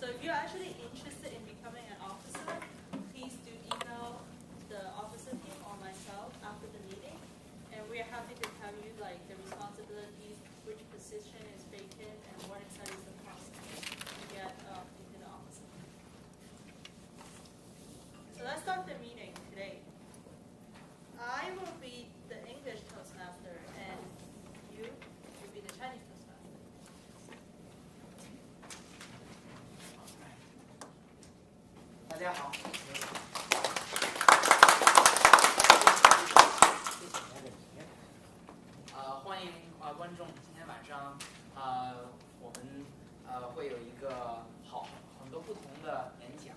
So if you're actually interested in becoming an officer, please do email the officer team or myself after the meeting. And we are happy to tell you like the responsibilities, which position is vacant, and what exactly is the process to get into the officer. So let's start the meeting today. I will be the English Toastmaster, and you will be the Chinese Toastmaster. 大家好，欢迎观众。今天晚上我们会有一个很多不同的演讲。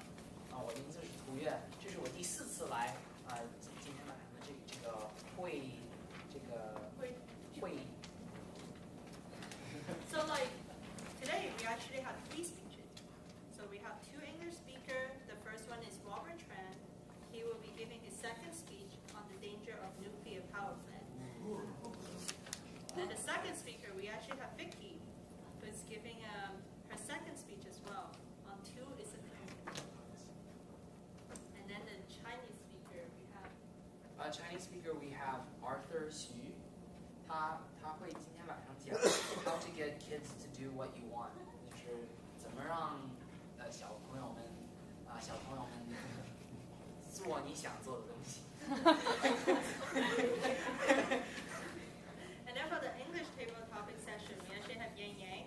我的名字是涂越，这是我第4次来今天晚上的这个会议。So like today we actually have 3 speeches. So we have 2 English speakers. The first one is Robert Tran. He will be giving his second speech on the danger of nuclear power plant. And the second speaker, we actually have Vicky, who is giving her second speech as well on 2 is a community. And then the Chinese speaker we have Arthur Xu. 他会今天晚上讲 How to get kids to do what you want， 就是怎么让小朋友们做你想做的东西。And then for the English table topic session, we actually have Yang Yang.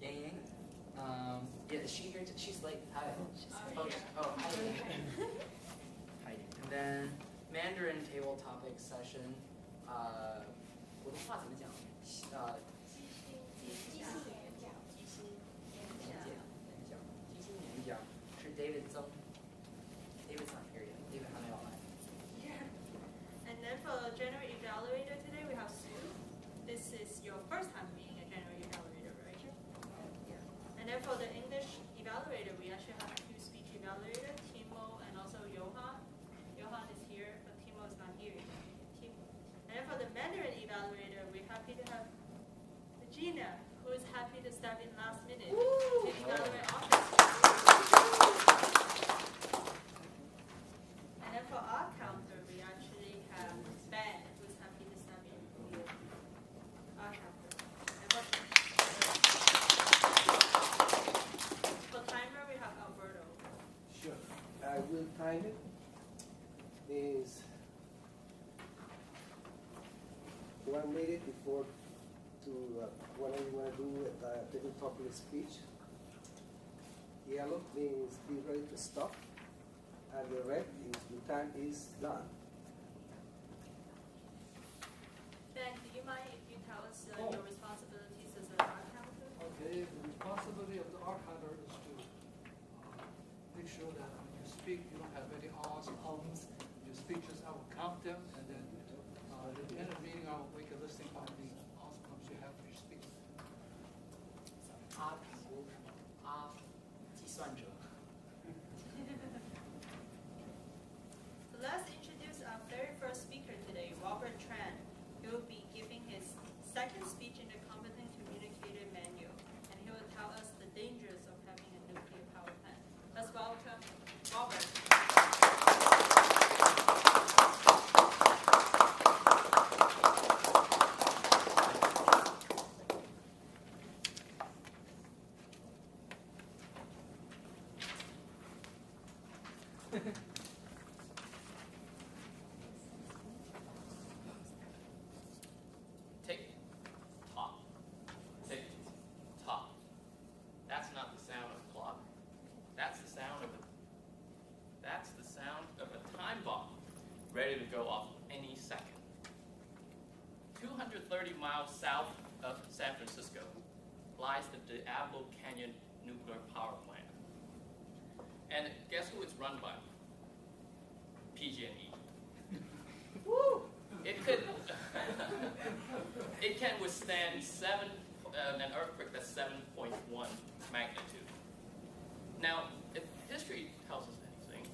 Yang Yang? Yeah, is she here? She's late. Hi. Oh, hi. Hi. And then Mandarin table topic session. 普通话怎么讲？即兴演讲是 David 曾。David's not here yet. David 还没有来。And then for the general evaluator today, we have Sue. This is your first time being a general evaluator, right? Yeah. And then for the English evaluator, we actually have 2 speech evaluators, Timo and also Johan. Johan is here, but Timo is not here. And then for the Mandarin evaluator, we're happy to have Regina, who is happy to step in last minute to evaluate office. And then for our counter, we actually have Ben, who's happy to step in for our counter. For timer, we have Alberto. Sure. I will time it. Is 1 minute before whenever you want to do a table topic speech. Yellow means be ready to stop, and the red is the time is done. Ben, do you mind if you tell us your responsibilities as an archiver? Okay, the responsibility of the archiver is to make sure that when you speak, you don't have any ahs, ums. Your speeches, I will count them, and then at the end of the meeting, I will make a listing of the outcomes you have for your speech. 评估什么？计算者。So let's introduce our very first speaker today, Robert Tran. He will be giving his second speech in the Competent Communicator Manual, and he will tell us the dangers of having a nuclear power plant. Let's welcome Robert. Tick, tock, tick, tock. That's not the sound of a clock. That's the sound of a time bomb, ready to go off any second. 230 miles south of San Francisco lies the Diablo Canyon nuclear power plant. And guess who it's run by? PG&E. Woo! It can withstand an earthquake that's 7.1 magnitude. Now, if history tells us anything,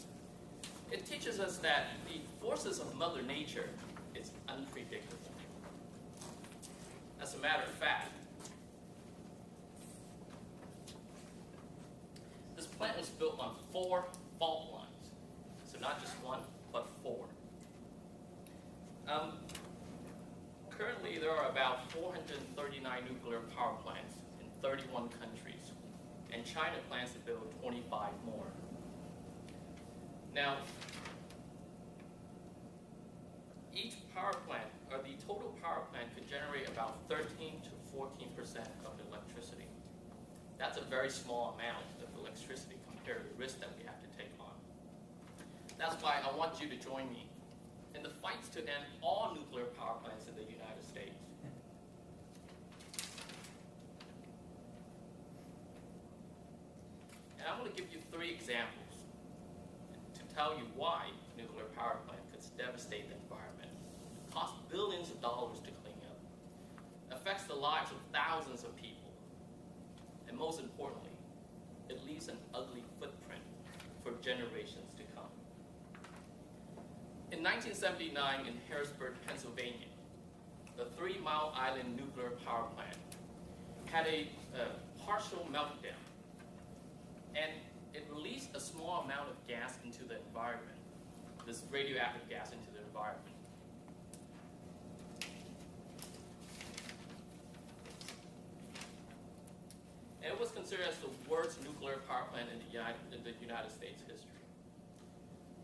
it teaches us that the forces of Mother Nature is unpredictable. As a matter of fact, built on 4 fault lines. So not just 1, but 4. Currently, there are about 439 nuclear power plants in 31 countries, and China plans to build 25 more. Now, each power plant, or the total power plant, could generate about 13 to 14% of the electricity. That's a very small amount of electricity compared to the risk that we have to take on. That's why I want you to join me in the fights to end all nuclear power plants in the United States. And I'm going to give you 3 examples to tell you why nuclear power plant could devastate the environment, cost billions of dollars to clean up, affects the lives of thousands of people, and most importantly, it leaves an ugly footprint for generations to come. In 1979 in Harrisburg, Pennsylvania, the 3 Mile Island nuclear power plant had a partial meltdown, and it released a small amount of gas into the environment, this radioactive gas into the environment. And it was considered as the worst nuclear power plant in the United States history.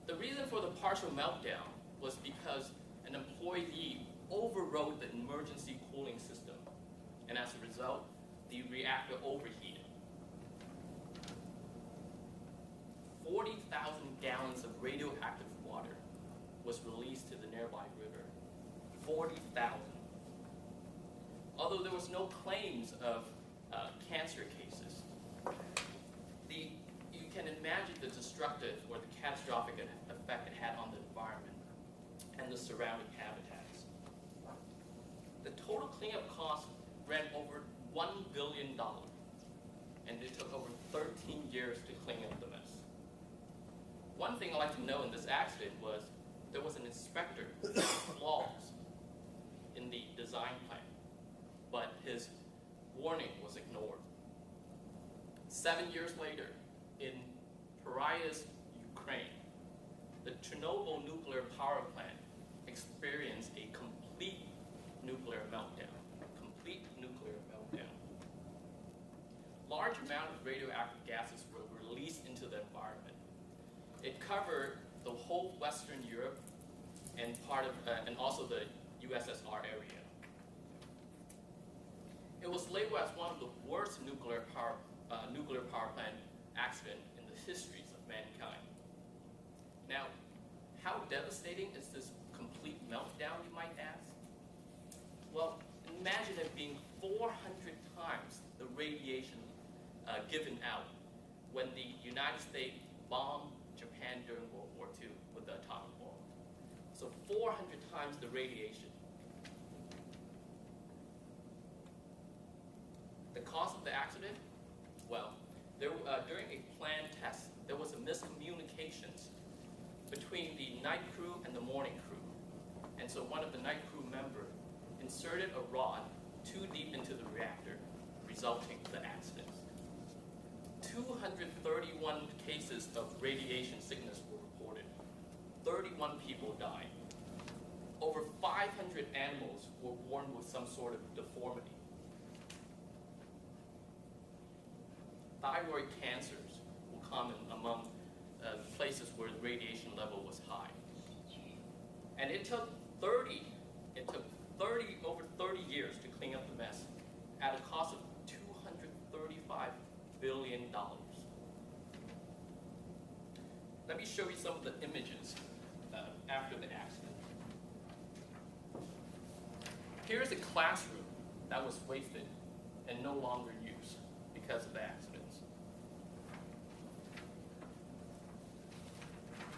The reason for the partial meltdown was because an employee overrode the emergency cooling system, and as a result, the reactor overheated. 40,000 gallons of radioactive water was released to the nearby river. 40,000. Although there was no claims of cancer cases, you can imagine the destructive or the catastrophic effect it had on the environment and the surrounding habitats. The total cleanup cost ran over $1 billion, and it took over 13 years to clean up the mess. One thing I'd like to know in this accident was there was an inspector who found flaws in the design plan, but his warning was ignored. 7 years later, in Parias, Ukraine, the Chernobyl nuclear power plant experienced a complete nuclear meltdown. Complete nuclear meltdown. Large amount of radioactive gases were released into the environment. It covered the whole Western Europe and and also the USSR area. It was labeled as one of the worst nuclear power plant accident in the histories of mankind. Now, how devastating is this complete meltdown, you might ask? Well, imagine it being 400 times the radiation given out when the United States bombed Japan during World War II with the atomic bomb. So 400 times the radiation. The cause of the accident? Well, during a planned test, there was a miscommunications between the night crew and the morning crew. And so one of the night crew members inserted a rod too deep into the reactor, resulting in the accident. 231 cases of radiation sickness were reported. 31 people died. Over 500 animals were born with some sort of deformity. Thyroid cancers were common among places where the radiation level was high. And it took over 30 years to clean up the mess at a cost of $235 billion. Let me show you some of the images after the accident. Here's a classroom that was wasted and no longer used because of the accidents.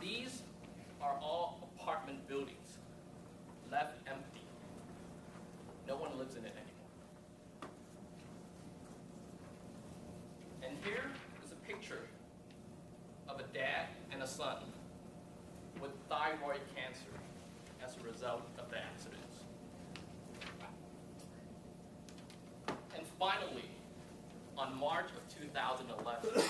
These are all apartment buildings left empty. No one lives in it anymore. And here is a picture of a dad and a son with thyroid cancer as a result of the accidents. And finally, on March of 2011,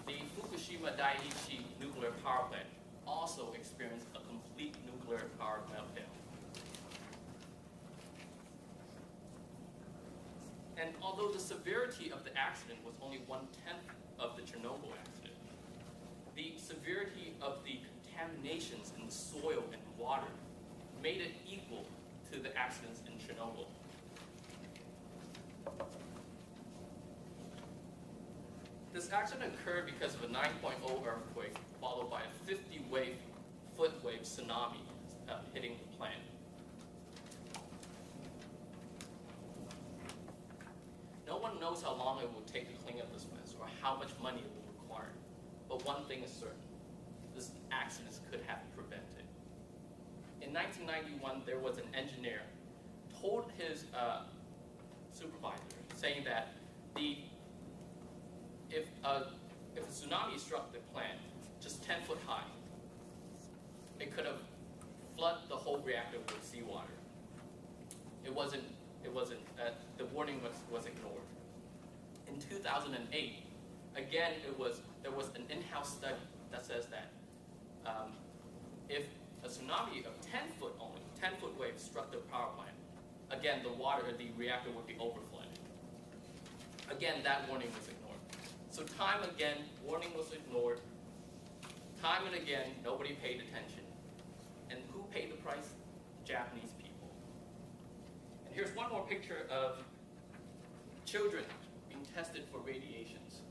the Fukushima Daiichi nuclear power plant also experienced a complete nuclear power meltdown. And although the severity of the accident was only 1/10 of the Chernobyl accident, the severity of the contaminations in the soil and water made it equal to the accidents in Chernobyl. This accident occurred because of a 9.0 earthquake, followed by a 50-foot wave tsunami hitting the plant. No one knows how long it will take to clean up this mess or how much money it will require. But one thing is certain, this accident could have been prevented. In 1991, there was an engineer told his supervisor, saying that if a tsunami struck the plant just 10 foot high, it could have flooded the whole reactor with seawater. The warning was ignored. In 2008, again, there was an in-house study that says that if a tsunami of 10-foot wave struck the power plant, again, the reactor would be overflowing. Again, that warning was ignored. So time again, warning was ignored. Time and again, nobody paid attention. And who paid the price? Japanese people. And here's one more picture of children being tested for radiations.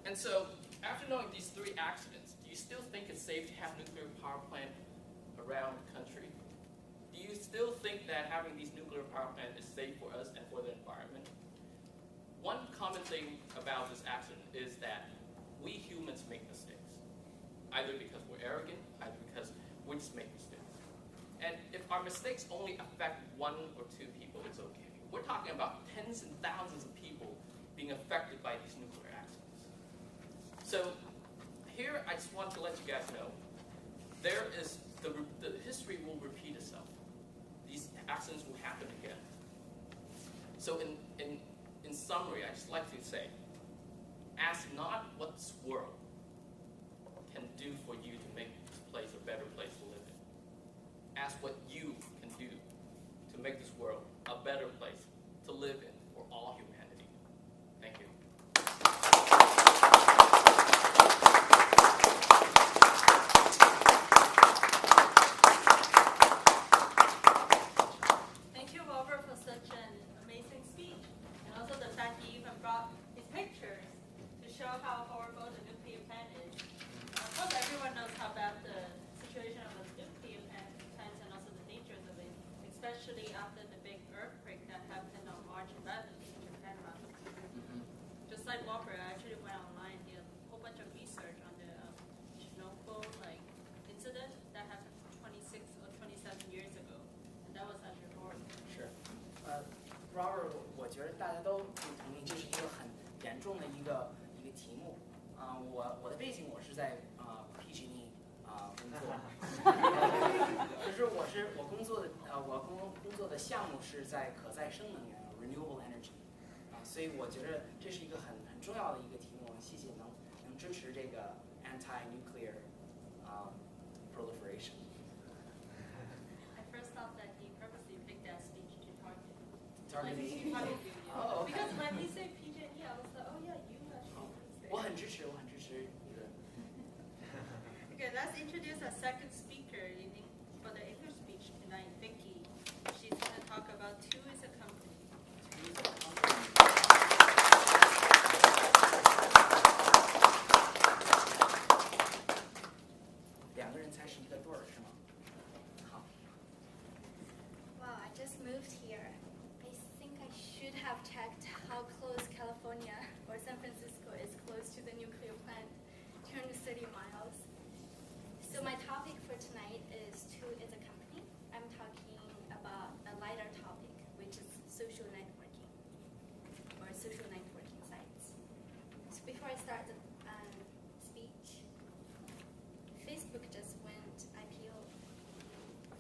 And so, after knowing these 3 accidents, do you still think it's safe to have a nuclear power plant around the country? Do you still think that having these nuclear power plants is safe for us and for the environment? One common thing about this accident is that we humans make mistakes, either because we're arrogant, either because we just make mistakes. And if our mistakes only affect 1 or 2 people, it's okay. We're talking about tens and thousands of people being affected by these nuclear accidents. So here I just want to let you guys know, there is the history will repeat itself. These accidents will happen again. So in summary, I just like to say, ask not what this world can do for you to make this place a better place to live in. Ask what you can do to make this world a better place to live in for all humanity. Thank you. Thank you, Robert, for such an amazing speech. And also the fact he even brought his pictures to show how horrible the nuclear plant is. Of course, everyone knows how bad the situation of the nuclear plants and also the dangers of it, especially after the big earthquake that happened on March 11th in Japan last year. Just like Robert, I actually went online and did a whole bunch of research on the Chernobyl incident that happened 26 or 27 years ago. And that was actually horrible.是，Robert，我觉得大家都可以同意，这是一个很严重的一个题目。我的背景我是在PG&E 工作，就是我工作的项目是在可再生能源 （renewable energy） 所以我觉得这是一个很重要的一个题目。谢谢能支持这个 anti-nuclear proliferation。I first thought that he purposely picked that speech to target. Target Like, me? he targeted you. Oh, okay. Because when he said PG&E, I was like, oh yeah, you actually say. 我很支持你的。Okay, let's introduce our second speaker for the English speech tonight, Vicky. She's going to talk about Two is a Company. 2个人才是一个对儿，是吗？好。 Wow, I just moved here. I think I should have checked how close California or San Francisco is close to the nuclear plant, 230 miles. So my topic for tonight is Two is a Company. I'm talking about a lighter topic, which is social networking or social networking sites. So before I start the speech, Facebook just went IPO.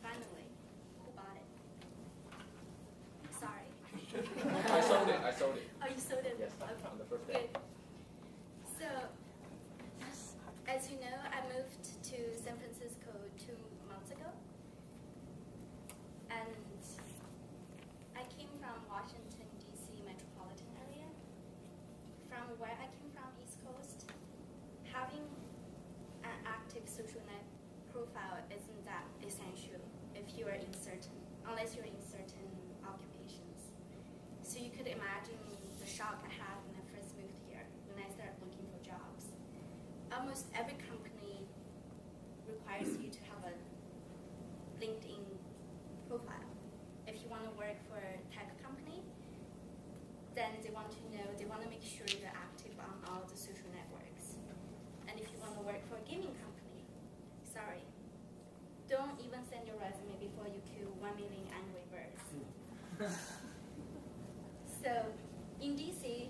Finally, who bought it? Sorry. I sold it. Oh, you sold it? Yes, Okay. on the first day. Good. where I came from, East Coast, having an active social net profile isn't that essential if you are in certain, unless you're in certain occupations. So you could imagine the shock I had when I first moved here, when I started looking for jobs. Almost every company requires you to have a LinkedIn profile. If you want to work for a tech company, then they want to know, they want to make sure you're active on all the social networks. And if you want to work for a gaming company, sorry, don't even send your resume before you kill 1 million angry birds. So in DC,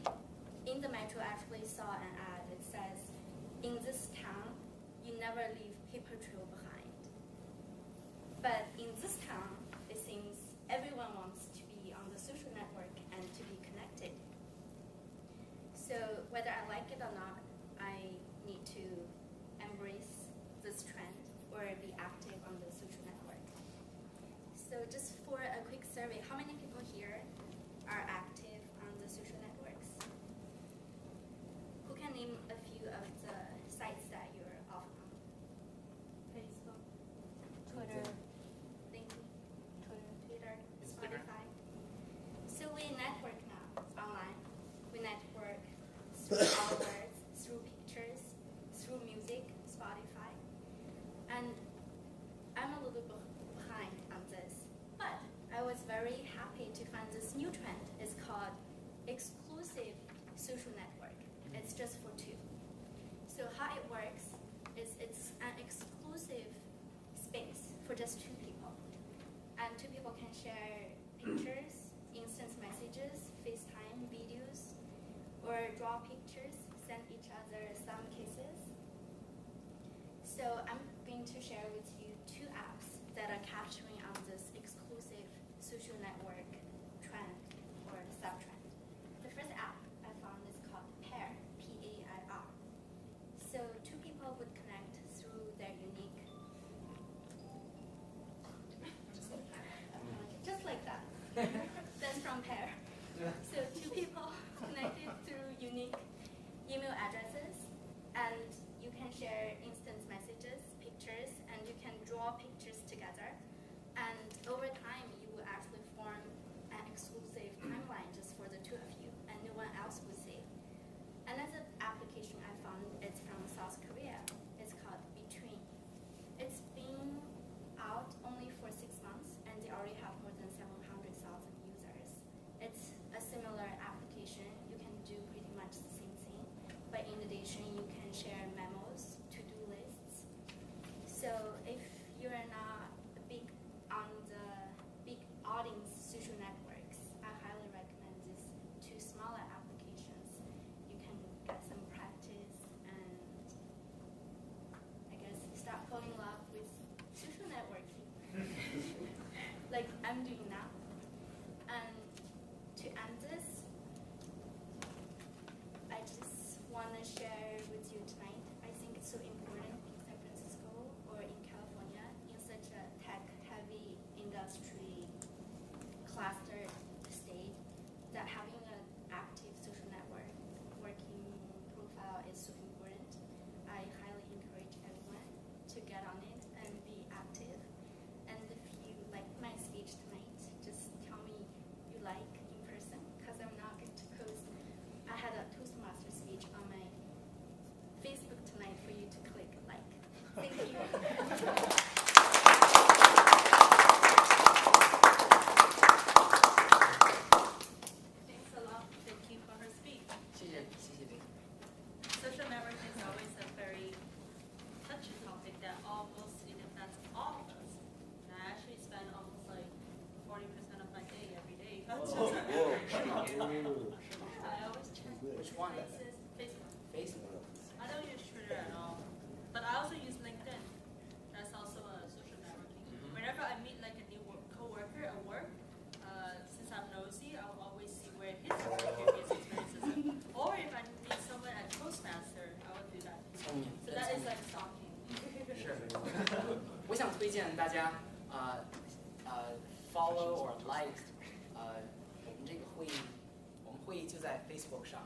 in the metro, I actually saw an ad that says, in this town, you never leave paper trail behind. But in this town, it seems everyone wants to be on the social network and to be connected. So whether I like it or not, I need to embrace this trend or be active on the social network. So just for a quick survey, how many people here are active on the social networks? Who can name a few of the sites that you're often on? Facebook, Twitter, LinkedIn, Twitter, Instagram. Spotify. So we network now online. We network through our words, through pictures, through music, Spotify. And I'm a little behind on this, but I was very happy to find this new trend. It's called exclusive social network. It's just for two. So how it works is it's an exclusive space for just two people. And two people can share pictures, instant messages, FaceTime videos, or draw pictures, send each other some kisses. So I'm going to share with you two apps that are capturing on this exclusive social network trend or sub-trend. The first app I found is called Pair, P-A-I-R. So two people would connect through their unique, just like that. That's from Pair. So two people connected through unique email addresses, and you can share instant messages, pictures, and you can draw pictures together. And over time, you will actually form an exclusive timeline just for the two of you, and no one else will see. Another application I found is from South Korea. It's called Between. It's been out only for 6 months, and they already have more than 700,000 users. It's a similar application. You can do pretty much the same thing, but in addition, you can share memos, to-do lists. So if you're not big on the big audience social networks, I highly recommend these two smaller applications. You can get some practice and I guess start falling in love with social networking, like I'm doing now. And to end this, I just want to share with you tonight, I think it's so important in San Francisco or in California, in such a tech-heavy industry clustered state, that having an active social network working profile is so important. I highly encourage everyone to get on it and be active. And if you like my speech tonight, just tell me you like in person, because I'm not going to post. I had a Toastmaster speech on my Facebook tonight for you to click like. Thank you. thanks a lot. Thank you for her speech. 谢谢谢谢你。 Social networking is always a very touchy topic that almost it affects all of us. And I actually spend almost like 40% of my day every day. Whoa. I always check Which one? places, Facebook. Facebook. I don't use Twitter at all, but I also use LinkedIn. That's also a social networking. Mhm. Whenever I meet like a new coworker at work, since I'm nosy, I'll always see where his previous experiences are. Or if I meet someone at Toastmaster, I will do that. 聪明， So 真 that 聪 is 明。 like stalking. 是，我想推荐大家follow or like 我们这个会议，我们会议就在 Facebook 上，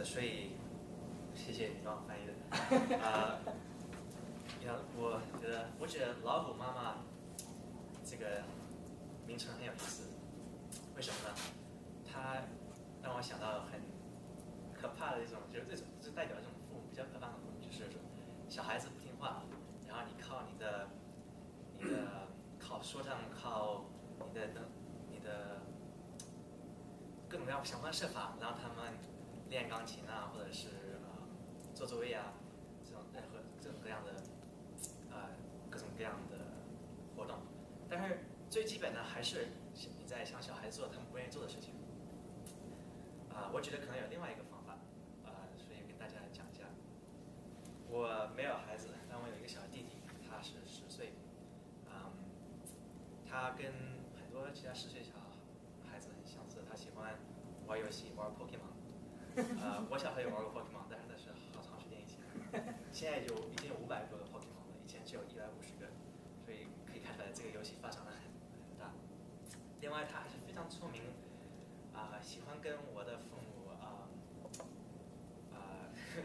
所以谢谢你帮我翻译的。我觉得老虎妈妈这个名称很有意思，为什么呢？它让我想到很可怕的一种，就代表这种父母比较可怕的父母，就是说小孩子不听话，然后你靠靠说唱，靠你的各种各样想方设法让他们练钢琴啊，或者是做作业啊，这种各样的各种各样的活动。但是最基本的还是你在向小孩子做他们不愿意做的事情。我觉得可能有另外一个方法，所以跟大家讲一下。我没有孩子，但我有一个小弟弟，他是10岁。他跟很多其他10岁小孩子很相似，他喜欢玩游戏，玩 Pokemon。我小时候也玩过 Pokemon， 但是那是好长时间以前。现在已经有500多个 Pokemon 了，以前只有150个，所以可以看出来这个游戏发展的很大。另外，他还是非常聪明，喜欢跟我的父母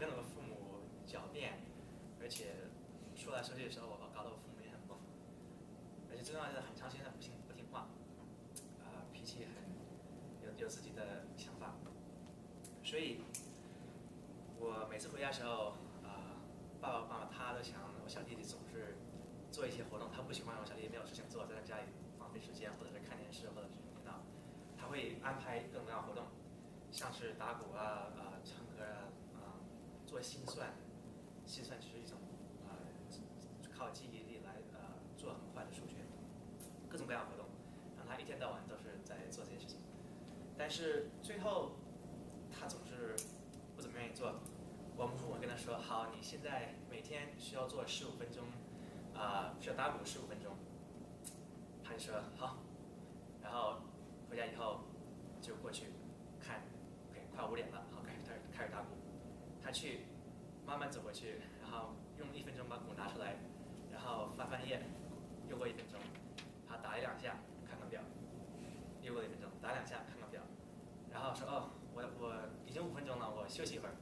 跟我父母狡辩，而且说来说去的时候，搞得我父母也很懵。而且最重要的是，很长时间不听话，脾气有自己的想法。所以，我每次回家的时候，爸爸妈妈他都想我小弟弟总是做一些活动，他不喜欢我小弟弟没有事情做，在家里浪费时间，或者是看电视，或者是用电脑。他会安排各种各样的活动，像是打鼓啊、唱歌啊、做心算。心算就是一种靠记忆力来做很快的数学，各种各样的活动，让他一天到晚都是在做这些事情。但是最后他总是不怎么愿意做。我们父母跟他说：“好，你现在每天需要做15分钟，需要打鼓15分钟。”他就说好，然后回家以后就过去看 ，OK， 快5点了，好，开始打鼓。他去慢慢走过去，然后用1分钟把鼓拿出来，然后翻页，又过1分钟，他打1-2下，看看表，又过1分钟，打2下，看看表，然后说哦，我已经5分钟了，我休息一会儿，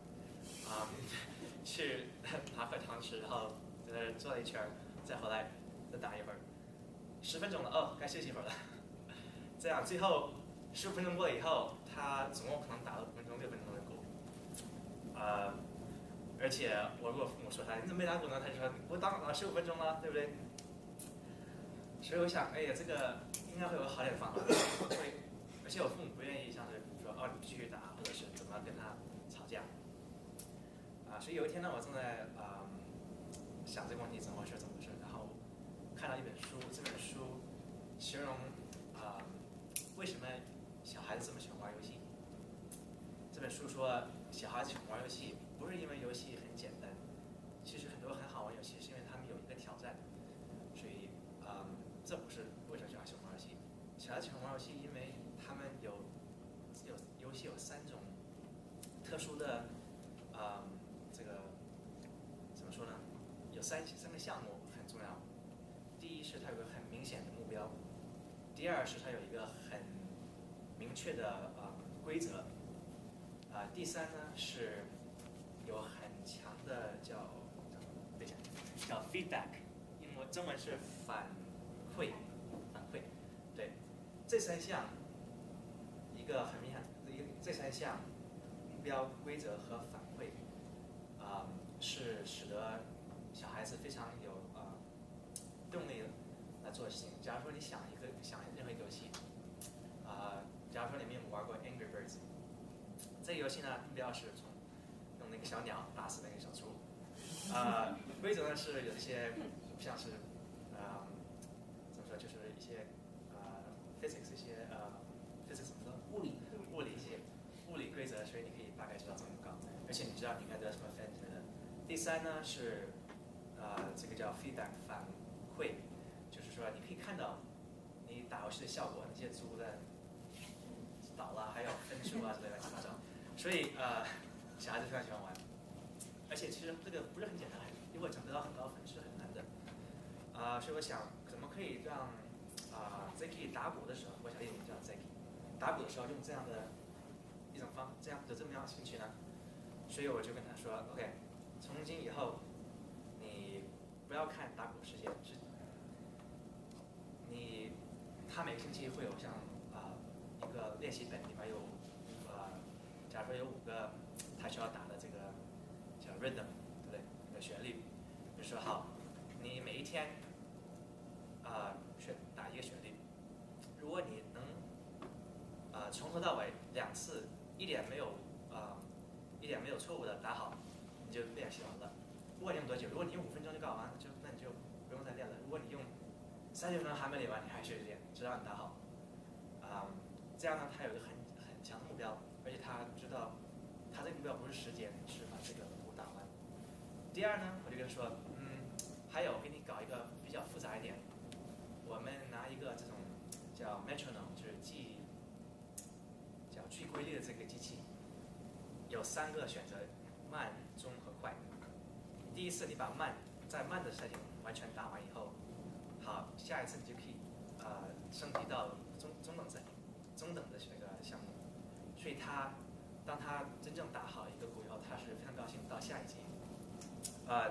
去拿块糖吃，然后在那转了一圈，再回来再打一会儿，10分钟了，哦，该休息一会儿了。这样最后15分钟过了以后，他总共可能打了5分钟、6分钟的鼓，而且我如果父母说他你怎么没打鼓呢？他就说我打15分钟了，对不对？所以我想，哎呀，这个应该会有好点的方法。而且我父母不愿意像是说哦你继续打，或者是怎么跟他吵架。所以有一天呢，我正在想这个问题怎么回事，然后看到一本书，这本书形容为什么小孩子这么喜欢玩游戏。这本书说，小孩子喜欢玩游戏不是因为游戏很简单，其实很多很好玩游戏是因为他们有一个挑战。所以这不是为什么小孩喜欢玩游戏。小孩喜欢玩游戏，因为他们游戏有3种特殊的这个怎么说呢？有三个项目很重要。第一是它有个很明显的目标，第二是它有一个很明确的规则，第三呢是有很强的叫 feedback， 中文是反馈，对，这3项，一个很明显，这3项目标、规则和反馈，是使得小孩子非常有动力来做事情。假如说你想任何一个游戏，假如说你们有玩过 Angry Birds， 这个游戏呢目标是用那个小鸟打死那个小猪，规则呢是有一些像是怎么说，就是一些physics 一些physics 怎么说，物理规则，所以你可以大概知道怎么搞，而且你知道你应该得什么分之类的。第3呢是这个叫 feedback 反馈，就是说你可以看到你打游戏的效果，那些猪的倒了，还有分数啊之类的乱七八糟，所以小孩子非常喜欢玩。而且其实这个不是很简单，因为想得到很高分是很难的。所以我想怎么可以让Zeki 打鼓的时候，我小弟弟叫 Zeki， 打鼓的时候用这样的一种这么样的兴趣呢？所以我就跟他说 ，OK， 从今以后你不要看打鼓世界，他每个星期会有像一个练习本，里面有假如说有5个他需要打的这个叫 rhythm， 对不对？那个旋律，就说好，你每一天打一个旋律，如果你能从头到尾2次一点没有错误的打好，你就练习完了。不管你用多久，如果你用5分钟就搞完，那你就不用再练了。如果你用30分钟还没练完，你还继续练，直到你打好。这样呢，他有一个很强的目标，而且他知道他这个目标不是时间，是把这个鼓打完。第二呢，我就跟他说，还有给你搞一个比较复杂一点，我们拿一个这种叫 metronome， 就是叫最规律的这个机器，有3个选择，慢、中和快。第一次你把在慢的 setting 完全打完以后，好，下一次你就可以升级到中等 setting， 中等的这个项目。所以当他真正打好一个鼓以后，他是非常高兴到下一级。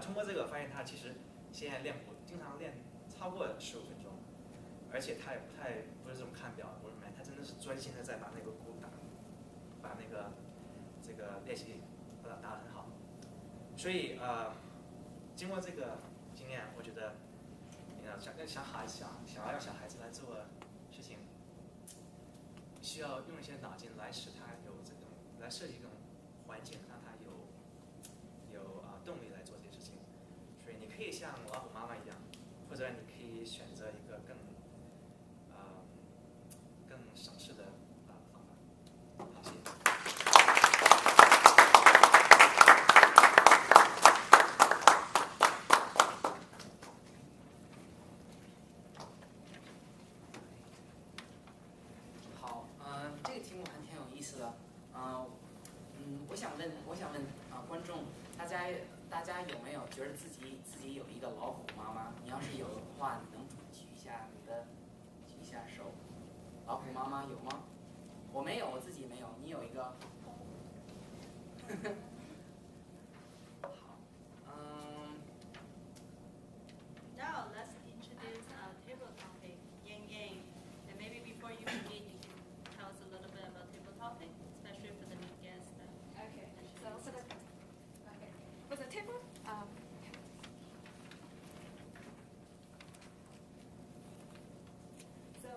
通过这个发现他其实现在练鼓经常练超过15分钟，而且他也不是这种看表，不是买，他真的是专心的在把那个鼓把那个这个练习打得很好。所以经过这个经验，我觉得想要让小孩子来做事情，需要用一些脑筋来使他有这种来设计这种环境，让他有动力来做这些事情。所以你可以像老虎妈妈一样，或者你可以选择一个更省事的方法。好，谢谢。这个题目还挺有意思的。我想问观众，大家有没有觉得自己有一个老虎妈妈？你要是有的话，你能举一下手。老虎妈妈有吗？我没有，我自己没有。你有一个？好，Now let's introduce our table topic, Yang Yang. And maybe before you begin, you can tell us a little bit about table topic, especially for the new guests. Okay. For the table,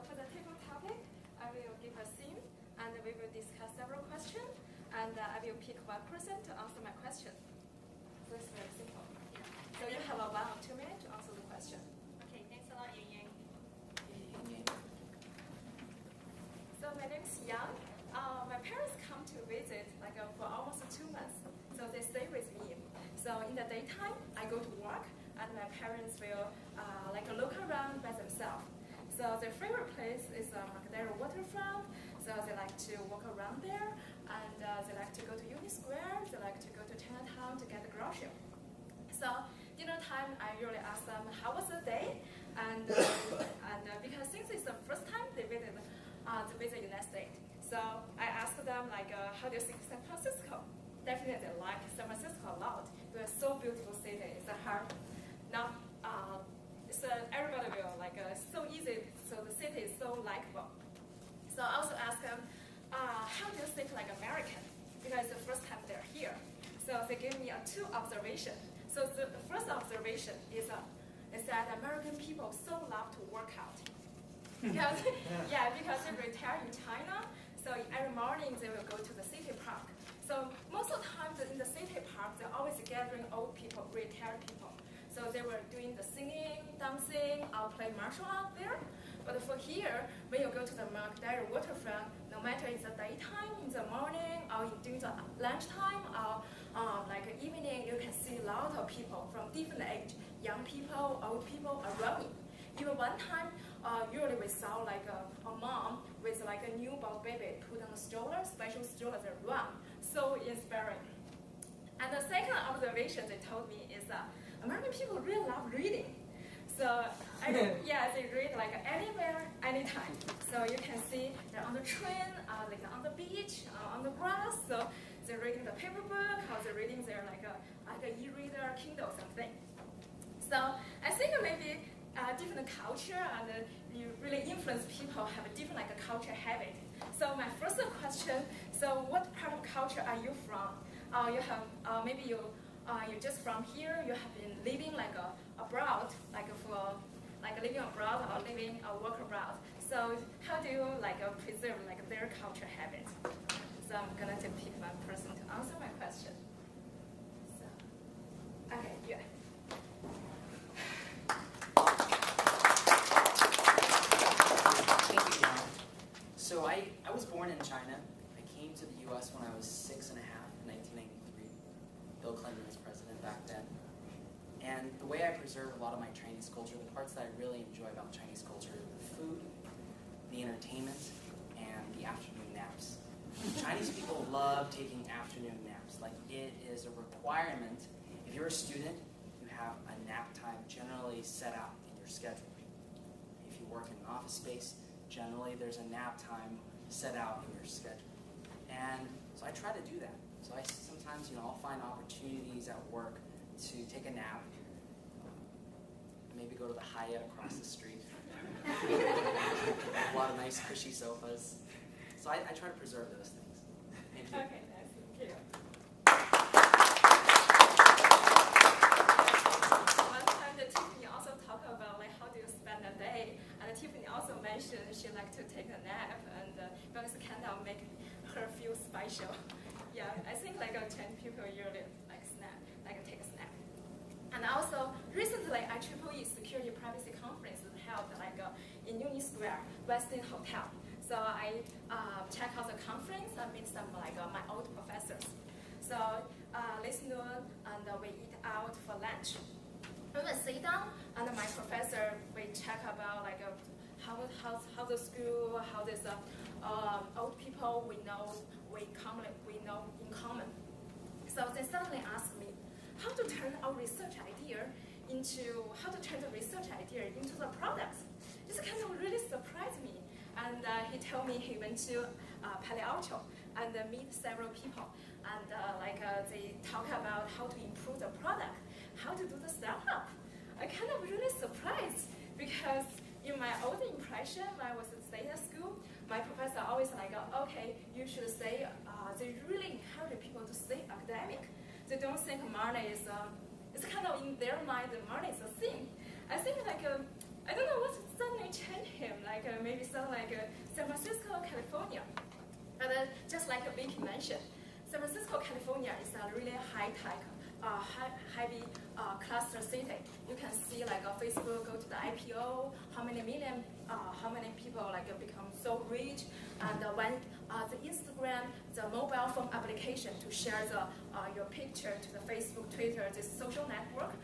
for the table topic, I will give a theme, and we will discuss several questions, and I will pick one person to answer my question. So it's very simple. So you have 1 or 2 minutes to answer the question. Okay, thanks a lot, Yang Yang. So my name is Yang. My parents come to visit for almost 2 months. So they stay with me. So in the daytime, I go to work, and my parents will look around by themselves. So their favorite place is Markadero waterfront. So they like to walk around there, and they like to go to Union Square. They like to go to Chinatown to get the grocery. So dinner time, I usually ask them how was the day, and because since it's the first time they visit the United States, so I ask them how do you think San Francisco? Definitely like San Francisco a lot. It's a so beautiful city. It's hard. Now, so everybody will so easy. So the city is so likable. So I also ask them, how do you think American? Because the first time they're here. So they give me 2 observations. So the first observation is that American people so love to work out. Because they retire in China. So every morning they will go to the city park. So most of the time in the city park, they're always gathering old people, retired people. So they were doing the singing, dancing, or play martial art there. But for here, when you go to the Markadero waterfront, no matter it's the daytime, in the morning, or during the lunchtime, or evening, you can see a lot of people from different age, young people, old people are running. Even one time, usually we saw a mom with a newborn baby put on a stroller, special stroller that run. So inspiring. And the second observation they told me is American people really love reading. So they read anywhere, anytime. So you can see they're on the train, on the beach, on the grass. So they're reading the paper book, or they're reading their like a e-reader, Kindle, something. So I think maybe different culture and you really influence people have a different like a culture habit. So my first question, so what part of culture are you from? You have maybe you're just from here. You have been living like abroad, like for like living abroad or living work abroad. So how do you like preserve like their culture habit? So I'm gonna to pick one person to answer my question. So, okay, yeah. Thank you, John. So I was born in China. I came to the U.S. when I was 6 and a half in 1993. Bill Clinton was president back then. And the way I preserve a lot of my Chinese culture, the parts that I really enjoy about Chinese culture are the food, the entertainment, and the afternoon naps. Chinese people love taking afternoon naps. Like, it is a requirement. If you're a student, you have a nap time generally set out in your schedule. If you work in an office space, generally there's a nap time set out in your schedule. And so I try to do that. So I sometimes, I'll find opportunities at work to take a nap, maybe go to the Hyatt across the street. A lot of nice cushy sofas. So I try to preserve those things. Thank you. Okay, nice. Thank you. One time the Tiffany also talked about like how do you spend a day, and Tiffany also mentioned she liked to take a nap, and because it kind of make her feel special. Yeah, I think like Chinese people usually like take a snap. And also recently, IEEE Security Privacy Conference was held like in Union Square, Westin Hotel. So I check out the conference and meet some like my old professors. So this noon, and we eat out for lunch. When we sit down, and my professor, we check about like how the school, how this old people we know in common. So they suddenly asked me how to turn our research idea into the products. This kind of really surprised me. And he told me he went to Palo Alto and meet several people, and they talk about how to improve the product, how to do the startup. I kind of really surprised because in my old impression when I was at school, my professor always like, okay, you should say, they really encourage people to stay academic. They don't think money is, it's kind of in their mind that money is a thing. I think like, I don't know what suddenly changed him, like maybe something like San Francisco, California. But just like Vicky mentioned, San Francisco, California is a really high-tech, heavy cluster city. You can see like Facebook go to the IPO, how many people like become so rich, and when the Instagram, the mobile phone application to share your picture to the Facebook, Twitter, this social network,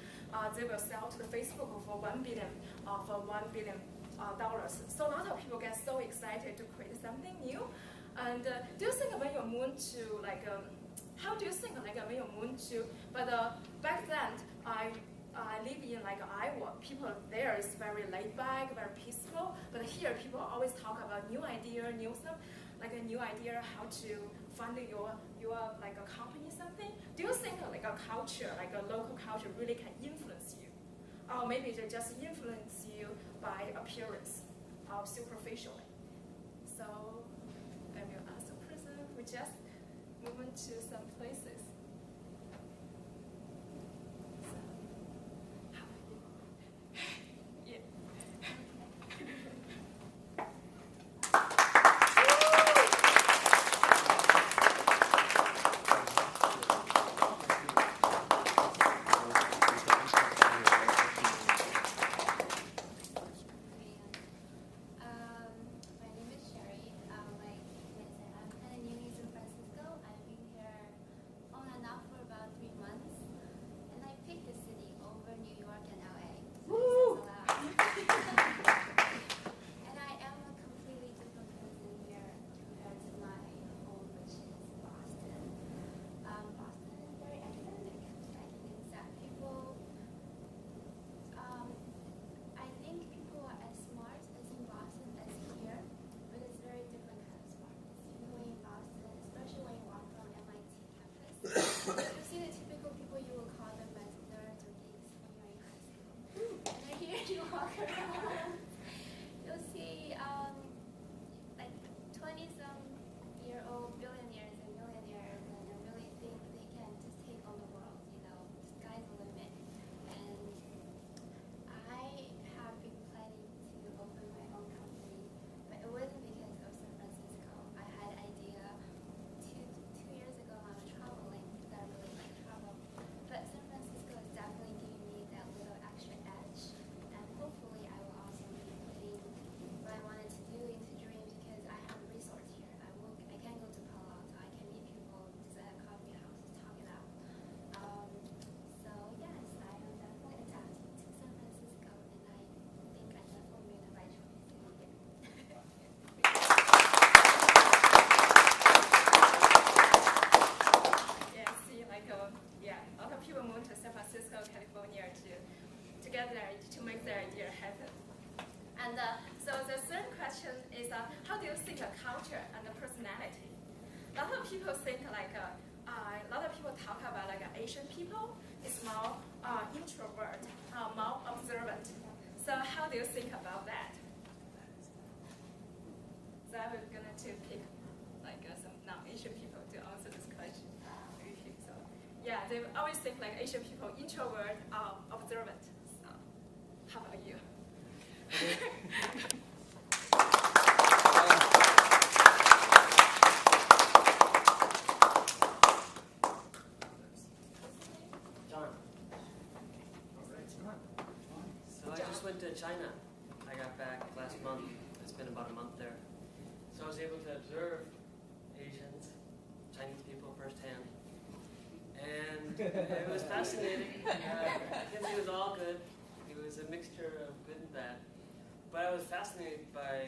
they will sell to the Facebook for $1 billion. So a lot of people get so excited to create something new. And do you think when you move to like, how do you think like when you move to? But back then, I live in like Iowa. People there is very laid back, very peaceful. But here, people always talk about new idea, new stuff, like a new idea how to fund your like a company something. Do you think like a culture, like a local culture, really can influence you, or maybe they just influence you by appearance or superficially? So I will ask the person who just moved to some places. My name is Sherry. Like I said, I'm kind of new in San Francisco. I've been here lot of people think like a lot of people talk about like Asian people is more introvert, more observant. So how do you think about that? So I was gonna to pick like some non-Asian people to answer this question. So yeah, they always think like Asian people introvert, observant. So how about you? John. So I just went to China. I got back last month. It's been about a month there. So I was able to observe Asians, Chinese people firsthand. And it was fascinating. It was all good. It was a mixture of good and bad. But I was fascinated by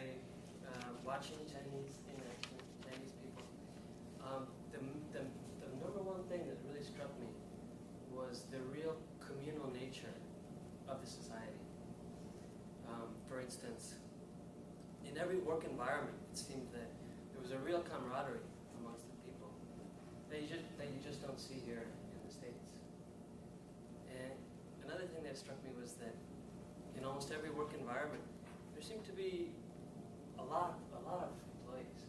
watching Chinese people. The number one thing that really struck me was the real communal nature of the society. For instance, in every work environment, it seemed that there was a real camaraderie amongst the people that you just don't see here in the States. And another thing that struck me was that in almost every work environment, there seemed to be a lot of employees.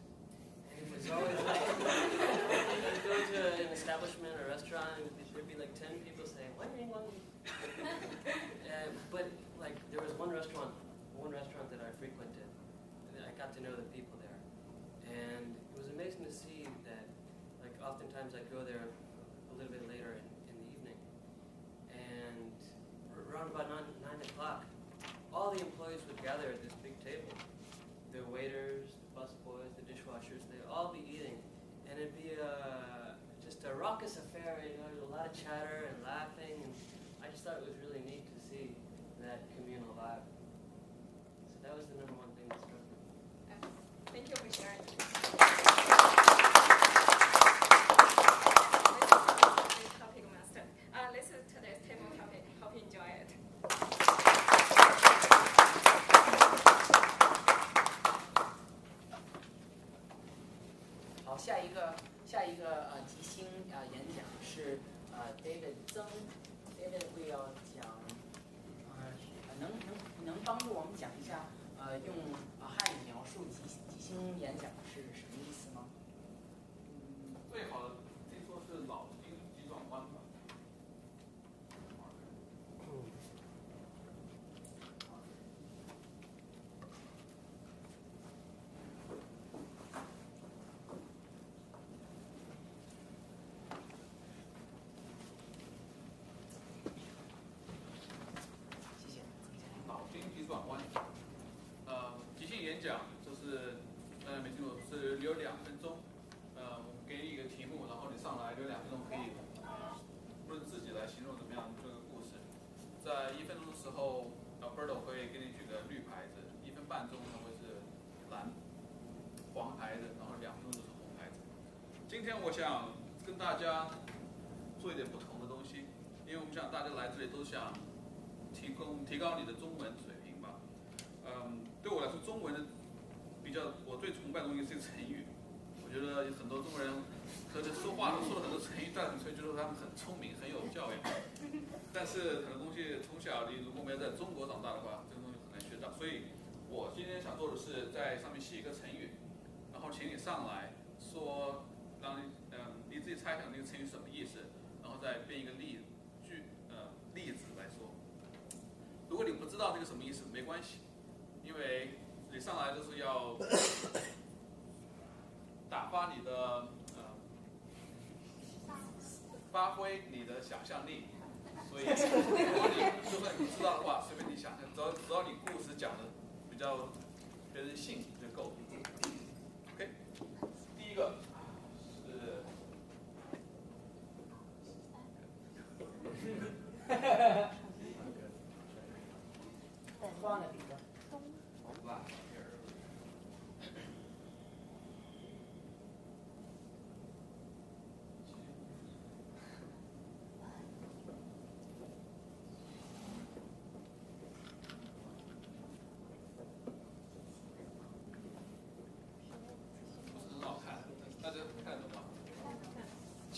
And it was always like, you'd go to an establishment or restaurant, and there'd be like 10 people saying, "Why are you But like there was one restaurant that I frequented, and I got to know the people there. And it was amazing to see that, like, oftentimes I'd go there a little bit later in the evening, and around about 9 o'clock, all the employees would gather at this big table. The waiters, the busboys, the dishwashers, they'd all be eating, and it'd be just a raucous affair, a lot of chatter and laughing, and I just thought it was really neat to see that communal vibe. So that was the number one thing that struck me. Thank you for sharing. Topic master. Listen to today's table topic. Hope you enjoy it. 好，下一个即兴演讲是David 曾 ，David 会要讲，能帮助我们讲一下用汉语描述即兴演讲是什么意思吗？最好的听说是脑筋急转弯吧。谢谢。脑筋急转弯。即兴演讲就是没听过，是留2分钟。我们给你一个题目，然后你上来留2分钟，可以论自己来形容怎么样这个故事。在1分钟的时候，Alberto 会给你举个绿牌子，1分半钟它会是黄牌子，然后2分钟就是红牌子。今天我想跟大家做一点不同的东西，因为我们想大家来这里都想提高你的中文水平吧。对我来说，中文的我最崇拜的东西是成语。我觉得很多中国人和说了很多成语，但所以觉得他们很聪明，很有教养。但是很多东西从小你如果没有在中国长大的话，这个东西很难学到。所以我今天想做的是在上面写一个成语，然后请你上来说，让你自己猜想那个成语什么意思，然后再编一个例子来说。如果你不知道这个什么意思，没关系，因为你上来就是要打发你的发挥你的想象力。所以，如果就算你不知道的话，随便你想象，只要你故事讲的比较别人信就够。OK， 第一个是。放了一个。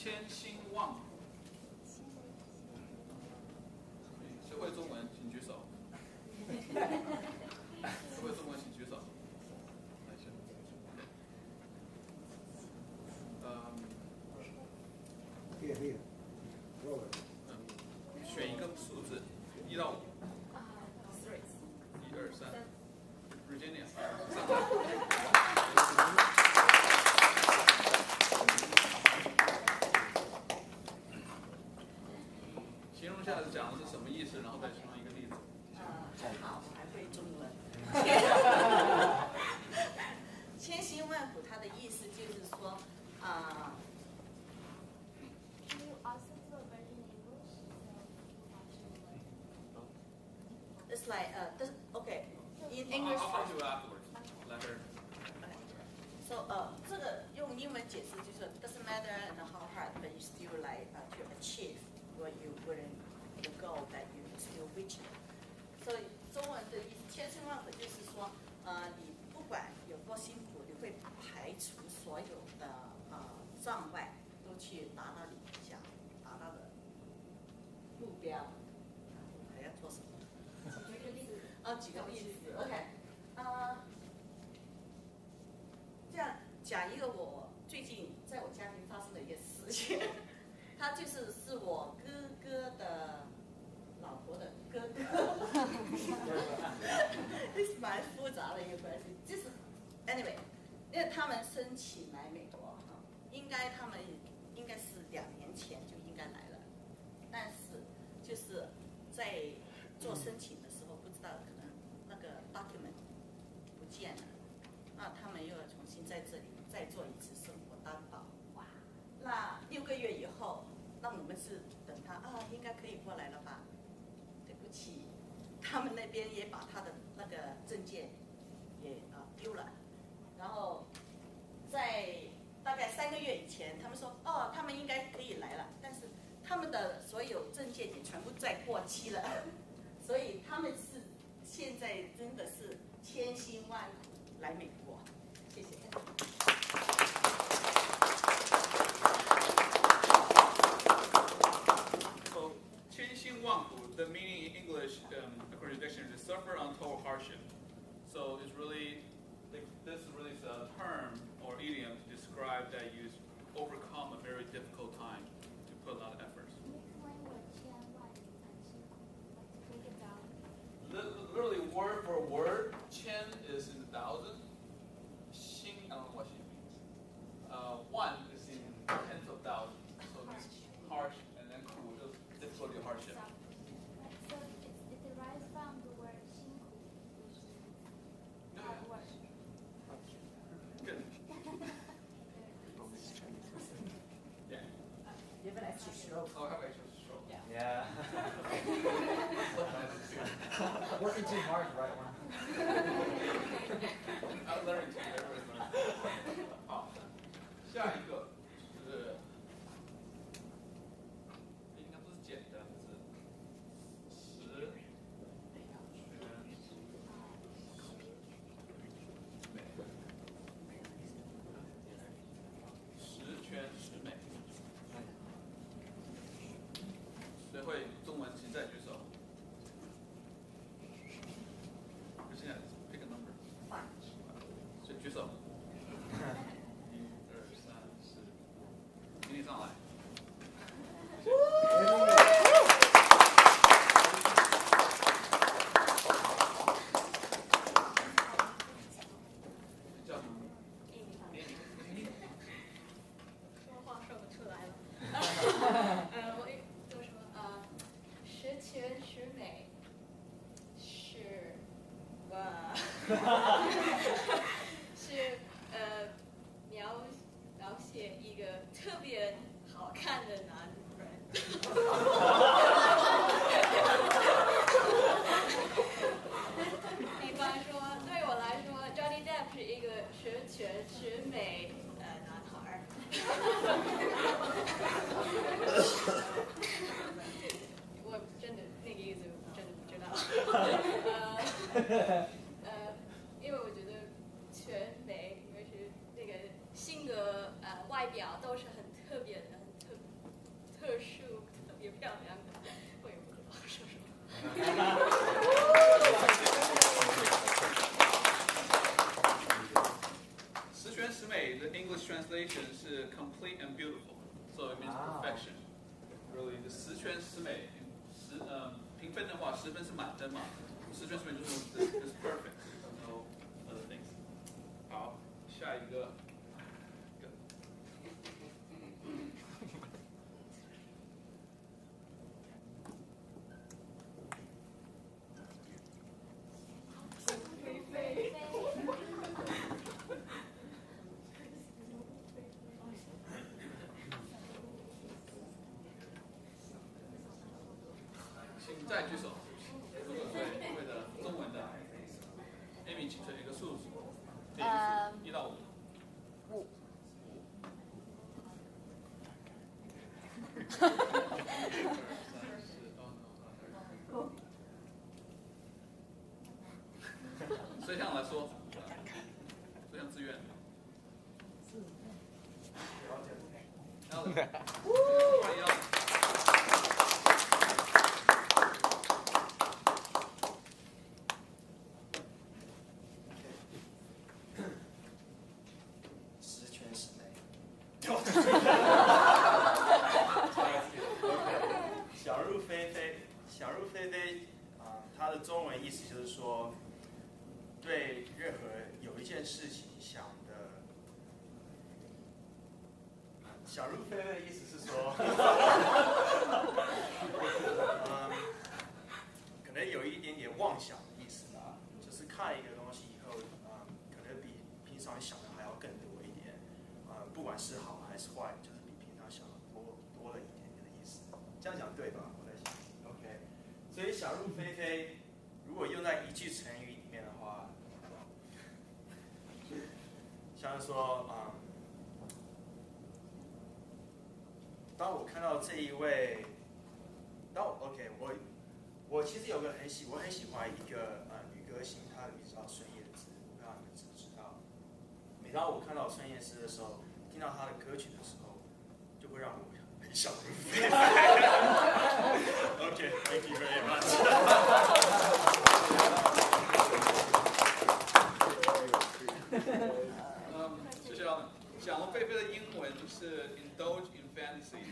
千辛万苦。谁会中文请举手。谁会中文请举手。来先。Here. Robert. 选一个数字，1到5。3。1、2、3。Virginia， 上来。形容一下讲的是什么意思，然后再形容一个例子。好，我还会中文。千辛万苦，它的意思就是说，Can you also do a version in English? It's like okay. In English. I'll do it afterwards. Let her. So 这个用英文解释就是 doesn't matter and how hard, but you still like to achieve what you wouldn't the goal that you still reaching. 所以中文的意思千辛万苦就是说，你不管有多辛苦，你会排除所有的障碍，都去达到你想达到的目标。还要做什么？举个例子。举个例子。OK。这样讲一个我最近在我家庭发生的一个事情，他是我哥哥的老婆的哥哥，这是蛮复杂的一个关系。就是 anyway， 因为他们申请来美国他们应该是2年前就应该来了，但是就是在做申请的时候不知道可能那个 document 不见了。他们又要重新在这里再做一次生活担保。哇！那6个月以后，那我们是等他应该可以过来了吧？对不起，他们那边也把他的那个证件也丢了。然后在大概3个月以前，他们说他们应该可以来了，但是他们的所有证件也全部在过期了，所以他们是现在真的是千辛万苦来美国。谢谢。So, 千辛万苦, the meaning in English, according to the dictionary, is suffer untold hardship. So it's really, this really is a term or idiom to describe that you overcome a very difficult time to put a lot of efforts. Literally word for word, 千 is in the thousand. 辛 I don't know what 辛 means. 万 is in tens of thousands. So it's harsh, and then 苦 is difficulty or hardship. So it derives from the word 辛苦, which is hard work. Good. Yeah. You have an extra stroke. Oh, I have extra stroke. Yeah. Working too hard, right one. I'm learning too. Everybody's learning. 好，下一个是，应该不是简单，是十全十美。谁会中文请再举手。现在 pick a number。谁举手？1、2、3、4，请你上来。叫什么？说话说不出来了。我怎么说？十全十美是是描写一个特别好看的男人。比方说，对我来说 ，Johnny Depp 是一个十全十美男孩儿。我真的那个意思我真的不知道。因为我觉得全美，因为是那个性格外表都是很特别的，很特 English translation 是 complete and beautiful, so it means perfection. Really, 十全十美，评分的话10分是满分嘛，10全十美就是 is perfect, no other things. 好，下一个。请再举手。如果会的中文的 ，Amy 请选一个数字，1到5。5。这项来说，这项志愿。十全十美。小入非非，小入非非它的中文意思就是说，对任何有一件事情想的，小入非非的意思是说，可能有一点点妄想的意思吧，就是看一个东西以后，可能比平常想的还要更多一点，不管是好还是坏，就是比平常想的多了一点点的意思。这样讲对吧？我在想 ，OK。所以小入非非，如果用在一句成语里面的话，像是说，当我看到这一位，我其实有个我很喜欢一个女歌星，她的名字叫孙燕姿，不知道你们知不知道？每当我看到孙燕姿的时候，听到她的歌曲的时候，就会让我很小入非非。OK, thank you very much. 谢谢啊。想入非非的英文是 indulge in fantasy.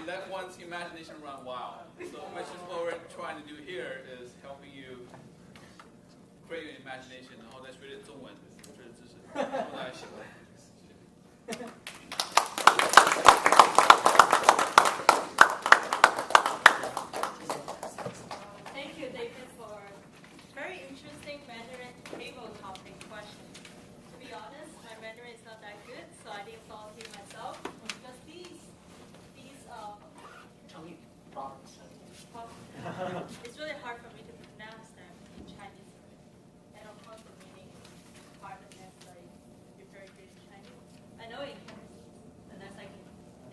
Let one's imagination run wild. So, which is what we're trying to do here is helping you create your imagination. 然后再学点中文，我觉得这是大家喜欢。Thank you, David, for very interesting Mandarin table topic question. To be honest, my Mandarin is not that good, so I didn't volunteer myself because these it's really hard for me to pronounce them in Chinese. And of course, the meaning is hard unless like you're very good in Chinese. I know in Cantonese, unless I can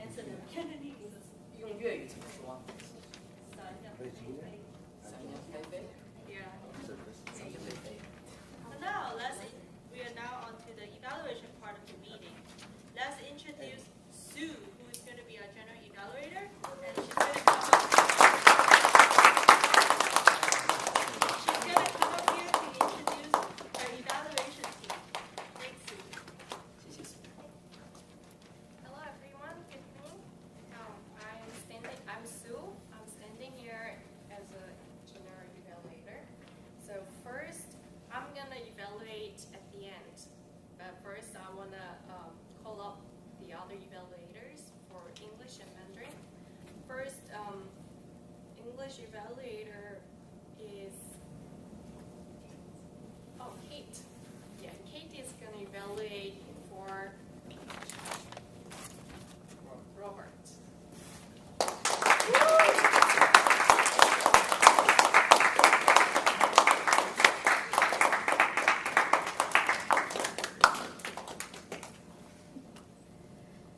answer them in Cantonese. 用粤语怎么说？三人飞飞。Yeah. So now we are now on to the evaluation part of the meeting. Let's introduce Sue, who is going to be our general evaluator, and she's going to come up here to introduce our evaluation team. Thanks, Sue. Hello everyone, good evening. I'm Sue. I'm standing here as a general evaluator. So first, I'm gonna evaluate at the end. But first, I wanna call up the other evaluators for English and Mandarin. First, English evaluator is Kate. Yeah, Kate is gonna evaluate for Robert.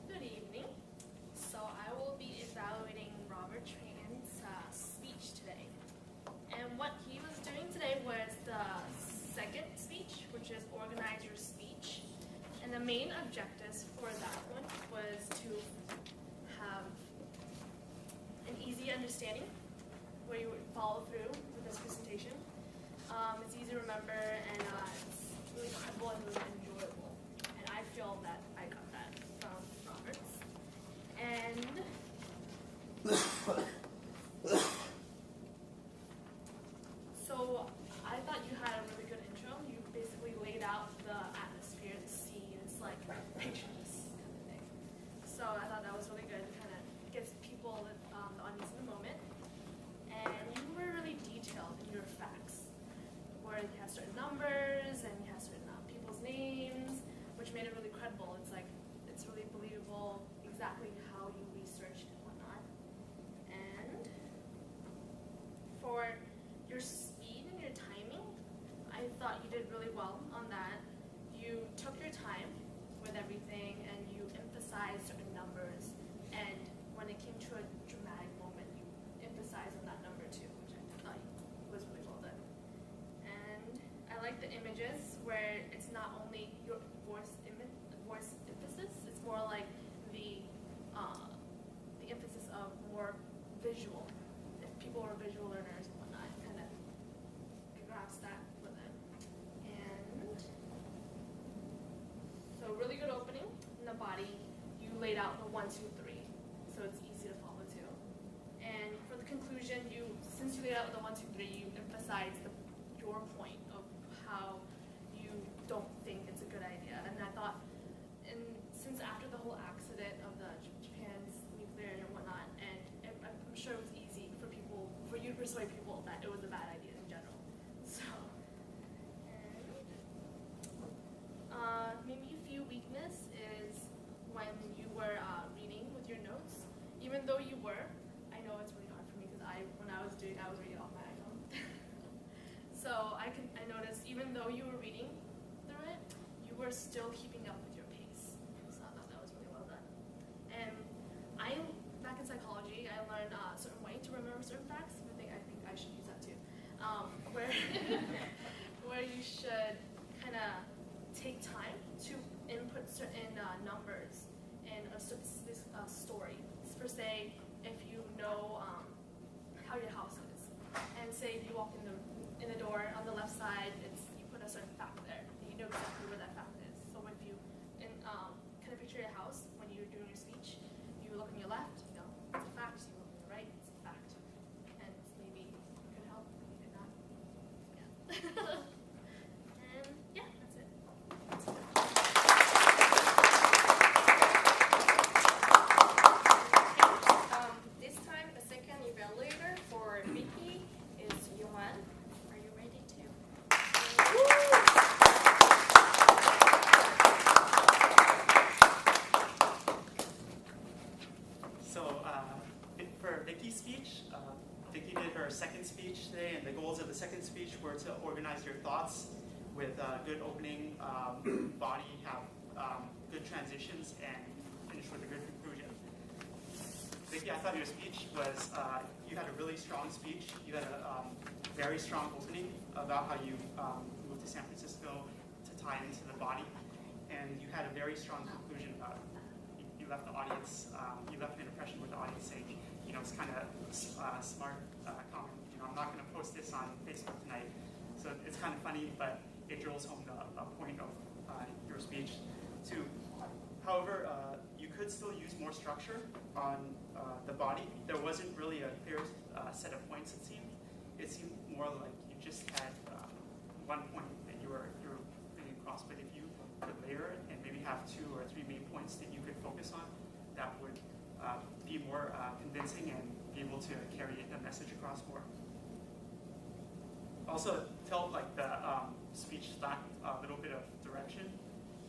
Good evening. So I will be evaluating Robert Tran's speech today. And what he was doing today was the second speech, which is organize your speech. And the main objectives for that one was to have an easy understanding where you would follow through with this presentation. It's easy to remember and it's really credible and really enjoyable. And people exactly how you researched and whatnot. And for your speed and your timing, I thought you did really well on that. You took your time with everything and you emphasized certain numbers, and when it came to a dramatic moment, you emphasized on that number too, which I thought was really well done. And I like the images where it's not only your voice emphasis, it's more like the emphasis of more visual. If people are visual learners and whatnot, kind of grasp that with them. And so really good opening in the body. You laid out the 1, 2, 3, so it's easy to follow too. And for the conclusion, since you laid out the 1, 2, 3, you emphasized your point of how you don't think it's a good idea. And I thought, since after the whole accident of the Japan's nuclear and whatnot, and I'm sure it was easy for you to persuade people that it was a bad idea in general. So, maybe a few weakness is when you were reading with your notes. Even though you were, I know it's really hard for me because when I was reading off my iPhone. So I noticed even though you were reading through it, you were still keeping up with your pace. So I thought that was really well done. And back in psychology, I learned a certain way to remember certain facts. I think I should use that too. Where you should kind of take time to input certain numbers in a story. For say, if you know how your house is, and say if you walk in the door on the left side, you put a certain fact there, and you know exactly where that fact is. So if you kind of picture your house when you're doing your speech, you look on your left, you know it's a fact. You look on your right, it's a fact, and maybe it could help, maybe not. Yeah. And yeah, that's it. This time, the second evaluator for Vicky is Yuan. Are you ready to? So for Vicky's speech, Vicky did her second speech today, and the goals of the second speech were to organize your thoughts with good opening body, have good transitions, and finish with a good conclusion. Vicky, I thought your speech was, you had a really strong speech. You had a very strong opening about how you moved to San Francisco to tie into the body. And you had a very strong conclusion about it. You left the audience, you left an impression with the audience saying, it's kind of smart comment. I'm not going to post this on Facebook tonight. So it's kind of funny, but it drills home the point of your speech too. However, you could still use more structure on the body. There wasn't really a clear set of points, it seemed. It seemed more like you just had one point that you were bringing across. But if you could layer it and maybe have 2 or 3 main points that you could focus on, that would be more convincing and be able to carry the message across more. Also, it felt like the speech lacked a little bit of direction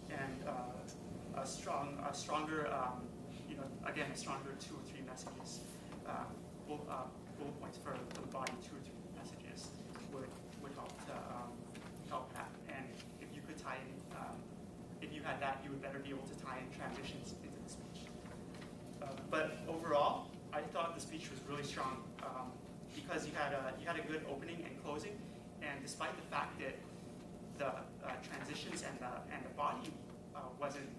and a stronger, again, a stronger 2 or 3 messages. Bullet points for the body, 2 or 3 messages would help to help that. And if you could tie in, if you had that, you would better be able to tie in transitions into the speech. But overall, I thought the speech was really strong because you had a good opening and closing, and despite the fact that the transitions and the body wasn't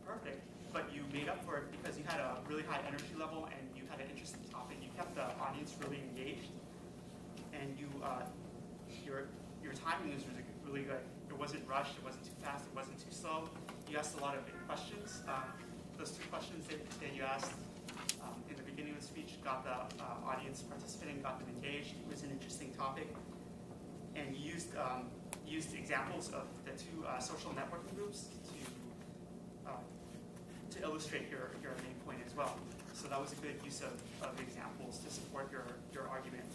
perfect, but you made up for it because you had a really high energy level and you had an interesting topic. You kept the audience really engaged, and your timing was really good. It wasn't rushed, it wasn't too fast, it wasn't too slow. You asked a lot of good questions. Those 2 questions that you asked in the beginning of the speech got the audience participating, got them engaged. It was an interesting topic, and you used examples of the 2 social networking groups to illustrate your main point as well. So that was a good use of examples to support your argument.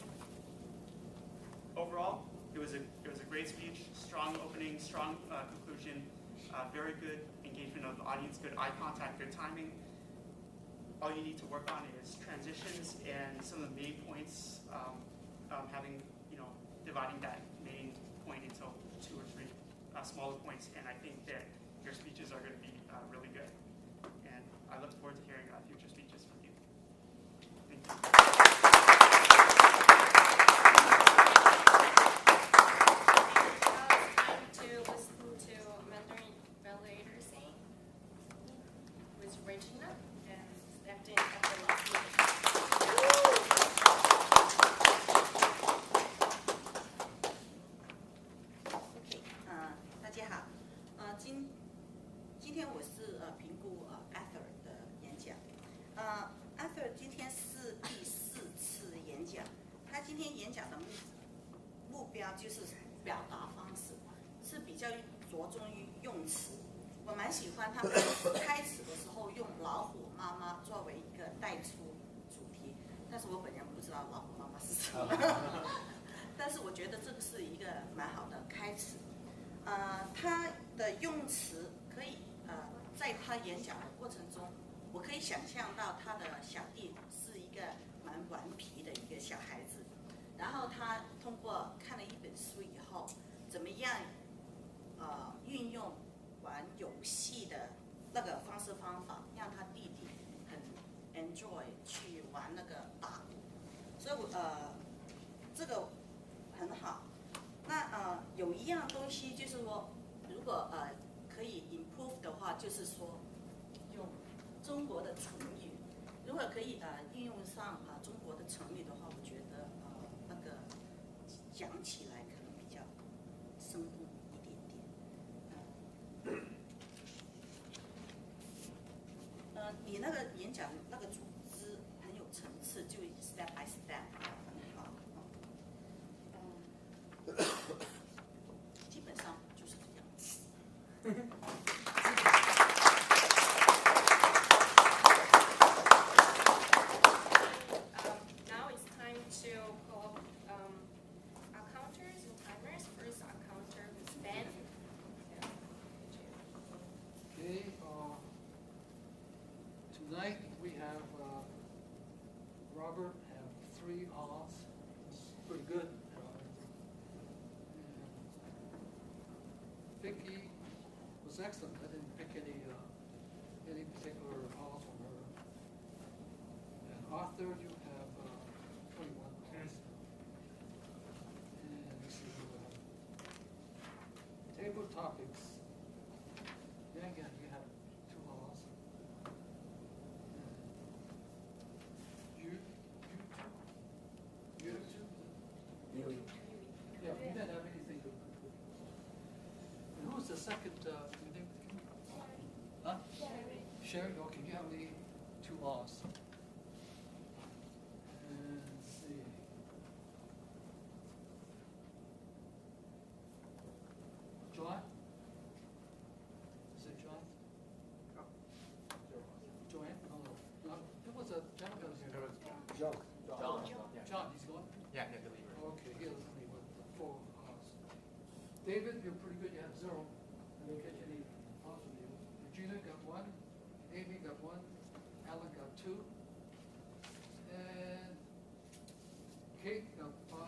Overall, it was a great speech, strong opening, strong conclusion, very good engagement of the audience, good eye contact, good timing. All you need to work on is transitions and some of the main points, having, dividing that main point into 2 or 3 smaller points, and I think that your speeches are going to be really good. And I look forward to hearing future speeches from you. Thank you. To listen to Mandarin evaluator saying with Regina and Stephanie at the last meeting.大家好，今天我是评估Arthur 的演讲。Arthur 今天是第4次演讲，他今天演讲的目标就是表达方式，是比较着重于用词。我蛮喜欢他开始的时候用老虎妈妈作为一个带出主题，但是我本人不知道老虎妈妈是什么，但是我觉得这个是一个蛮好的开始。他的用词可以在他演讲的过程中，我可以想象到他的小弟是一个蛮顽皮的一个小孩子，然后他通过看了一本书以后，怎么样运用玩游戏的那个方式方法，让他弟弟很 enjoy 去玩那个打鼓，所以这个很好。那有一样东西就是说，如果可以 improve 的话，就是说用中国的成语，如果可以运用上中国的成语的话，我觉得那个讲起来可能比较生动一点点。你那个演讲那个组织很有层次，就 step by step 很好。基本上就是这样子。Now it's time to call our counters and timers. First, our counter is Ben. Okay, tonight we have Robert have 3 R's. It's pretty good. Vicky was excellent. I didn't pick any particular R's from her. And Arthur, you have 21 R's. And this is table topics. Yeah, again, you have 2 R's. You too? Yeah, we didn't have anything to. And who's the second? Your name? Huh? Sherry. Okay, you have the 2 R's. And let's see. John? Is it John? Joanne? Oh, no. There was a gentleman. John, he's going? Yeah, he'll leave her. Okay, he doesn't leave with 4 R's. David, you're pretty good. You have 0. I didn't catch any R's from you. Regina got 1. Amy got 1. Alan got 2. And Kate got 5.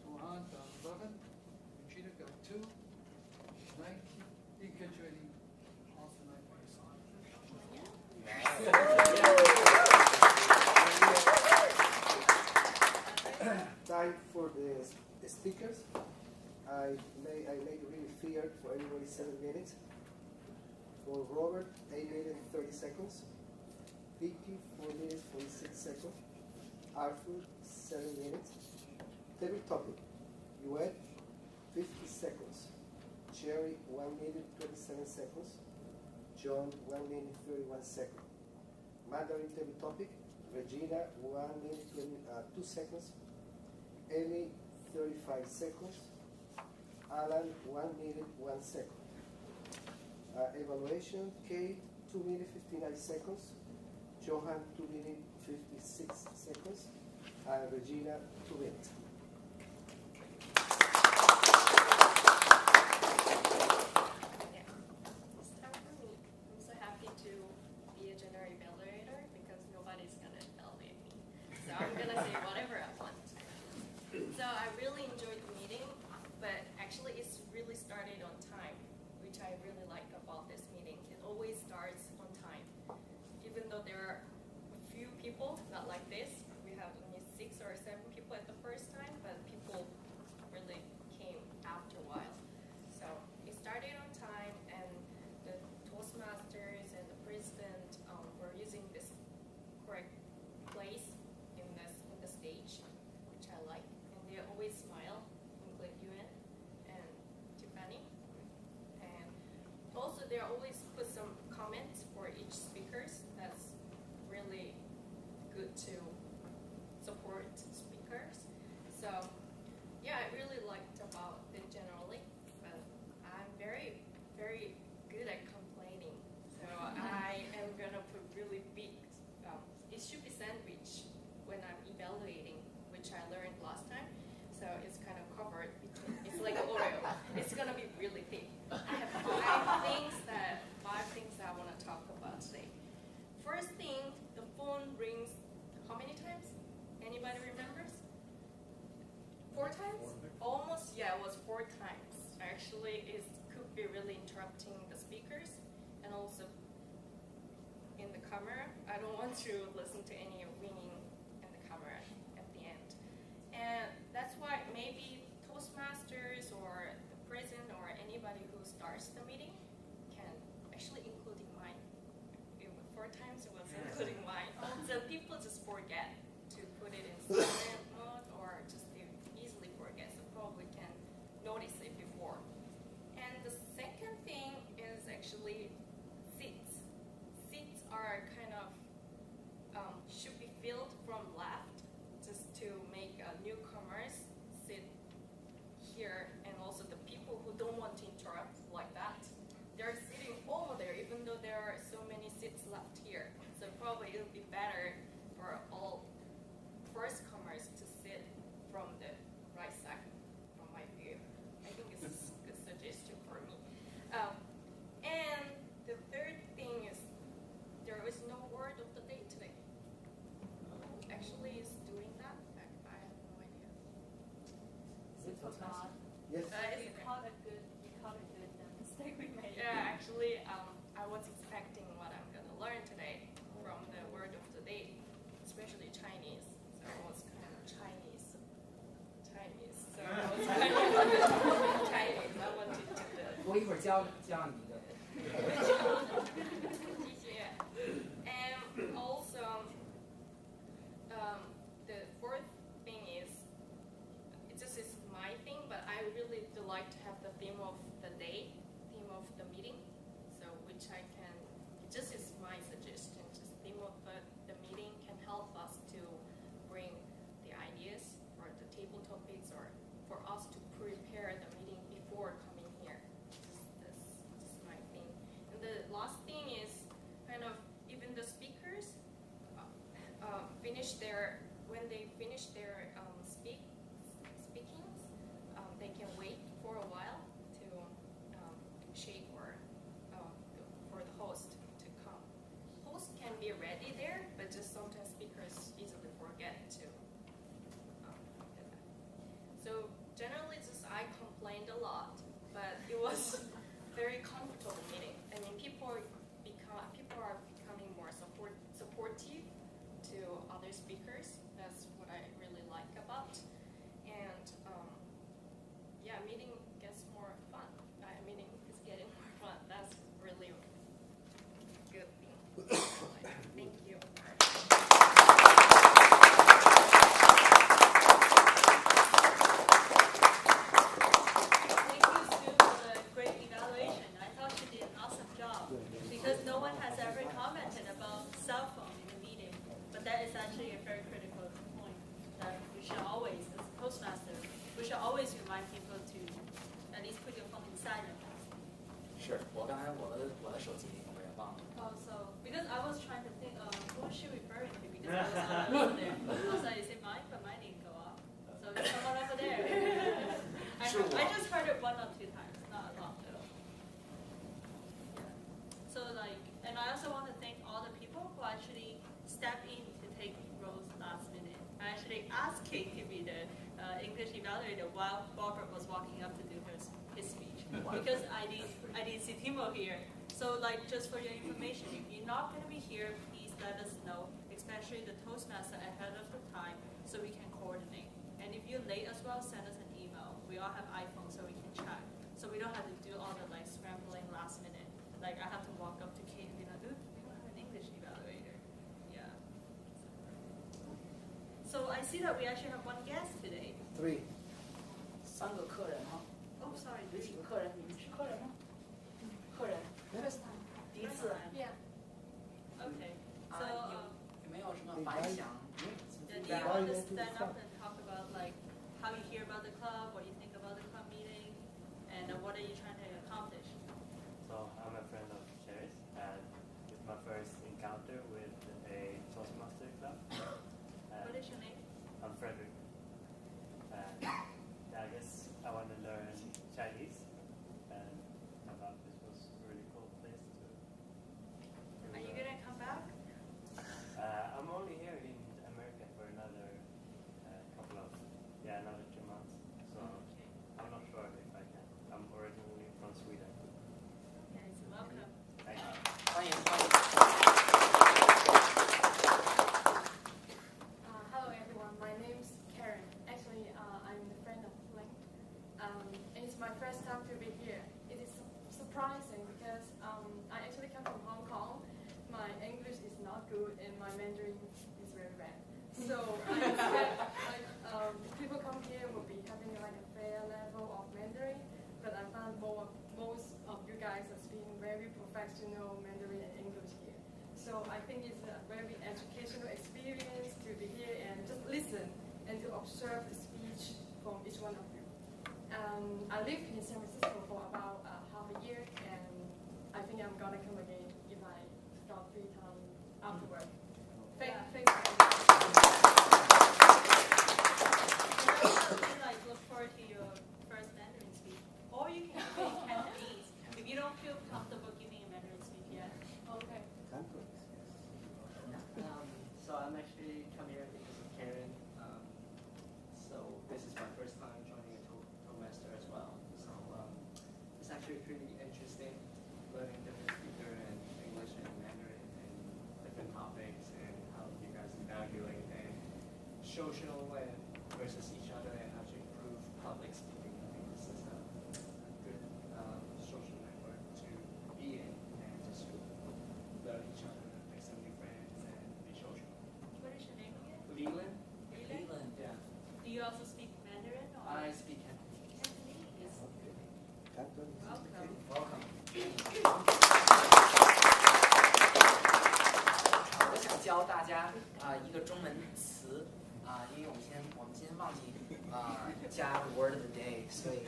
Johan got 11. Regina got 2. 19. Didn't catch you any R's tonight. Time for the speakers. I made it really fair for everybody 7 minutes. For Robert, 8 minutes 30 seconds. Vicky, 4 minutes 46 seconds. Arthur, 7 minutes. Every topic. UN, 50 seconds. Cherry, 1 minute 27 seconds. John, 1 minute 31 seconds. Mandarin every topic. Regina, 1 minute 2 seconds. Amy, 35 seconds. Alan, 1 minute 1 second. Evaluation, Kate, 2 minutes 59 seconds. Johan, 2 minutes 56 seconds. And Regina, 2 minutes. newcomer, I don't want to listen to any winning in the camera at the end. And that's why maybe Toastmasters or the president or anybody who starts the meeting can, actually including mine. 4 times it was including mine. So people just forget to put it in silent mode or just they easily forget. So probably can notice it before. And the second thing is actually seats. Seats are kind of should be filled from left just to make newcomers sit here, and also the people who don't want to interrupt like that, they're sitting over there even though there are so many seats left here. So probably it would be better for all first comers to sit from the right side from my view. I think it's a good suggestion for me. And the third thing is there is no word of the day today. Actually, is doing that? I have no idea. Is it Toastmaster? Yes. You caught a good mistake we made. Yeah, actually, I was expecting what I'm going to learn today from the word of the day, especially Chinese. So it was kind of Chinese. So it was kind of Chinese. I wanted to do. 我一会儿教你一个。 Yeah. And also, the fourth thing is, this is my thing, but I really do like to have the theme of the day, theme of the meeting. So which I can, just is my suggestion, just theme of the meeting can help us to bring the ideas or the table topics or for us to prepare the meeting before coming here. This is my thing. And the last thing is kind of even the speakers when they finish their speakings, they can wait for a while to shake or for the host to come. Host can be ready there, but just sometimes speakers easily forget to do that. So generally, just I complained a lot, but it was very comfortable meeting. I mean, people are becoming more supportive to other speakers. That's what I really like about. And yeah, meeting gets more fun. Meeting is getting more fun. That's really a good thing. Thank you. Thank you, Sue, for the great evaluation. I thought you did an awesome job because no one has ever commented about cell phone in the meeting. But that is actually a very critical point that we should always, as a Toastmaster, we should always remind people to at least put your phone in silent. 是我刚才我的手机我也忘了。 Oh, so because I was trying to think, who is she referring to? Because I was not over there. I was like, is it mine? But mine didn't go off. So there's someone over there. I just heard it 1 or 2 times, not a lot though. Yeah. So like, and I also want to thank all the people who actually stepped in to take roles last minute. I actually asked Kate to be the English evaluator while Robert was walking up to do his speech because I didn't see Timo here. So like, just for your information, if you're not going to be here, please let us know, especially the Toastmaster ahead of the time so we can coordinate. And if you're late as well, send us an email. We all have iPhones so we can check. So we don't have to do all the like scrambling last minute. Like I have to walk up to Kate and be like, dude, we don't have an English evaluator. Yeah. So I see that we actually have 1 guest today. 3. 3个客人吗？ Oh, sorry. 有几个客人？你们是客人吗？客人。First time. 第一次。 Yeah. Okay. So 有没有什么反响？ do you want to stand up and talk about like how you hear about the club, what you think about the club meeting, and what are you trying to accomplish? So I'm a friend of Sherry's, and it's my first encounter with a Toastmaster club. What is your name? I'm Frederick, and I guess I want to learn Chinese, and I thought this was a really cool place to. Are you gonna come back? I'm only here in America for another another 2 months, so Okay. I'm not sure if I can. I'm originally not good, and my Mandarin is very bad. So I expect people come here will be having like a fair level of Mandarin, but I found most of you guys are speaking very professional Mandarin and English here. So I think it's a very educational experience to be here and just listen and to observe the speech from each one of you. I lived in San Francisco for about half a year, and I think I'm gonna come again if I got free time after work. Thanks. Like look forward to your first Mandarin speech, or you can do it in Cantonese if you don't feel comfortable giving a Mandarin speech yet. Okay. So I'm actually come here because of Karen. So this is my first time joining a Toastmaster as well. So it's actually pretty interesting learning different speaker and English and Mandarin and different topics and how you guys evaluate and social and versus each other and how to improve public speaking. I think this is a good social network to be in and just to learn each other, make some new friends and be social. What is your name again? Leland? Leland? Yeah. Do you also speak Mandarin? Or? I speak Cantonese. Cantonese. Cantonese. Welcome. 我想教大家一个中文词因为我们今天忘记加 word of the day， 所以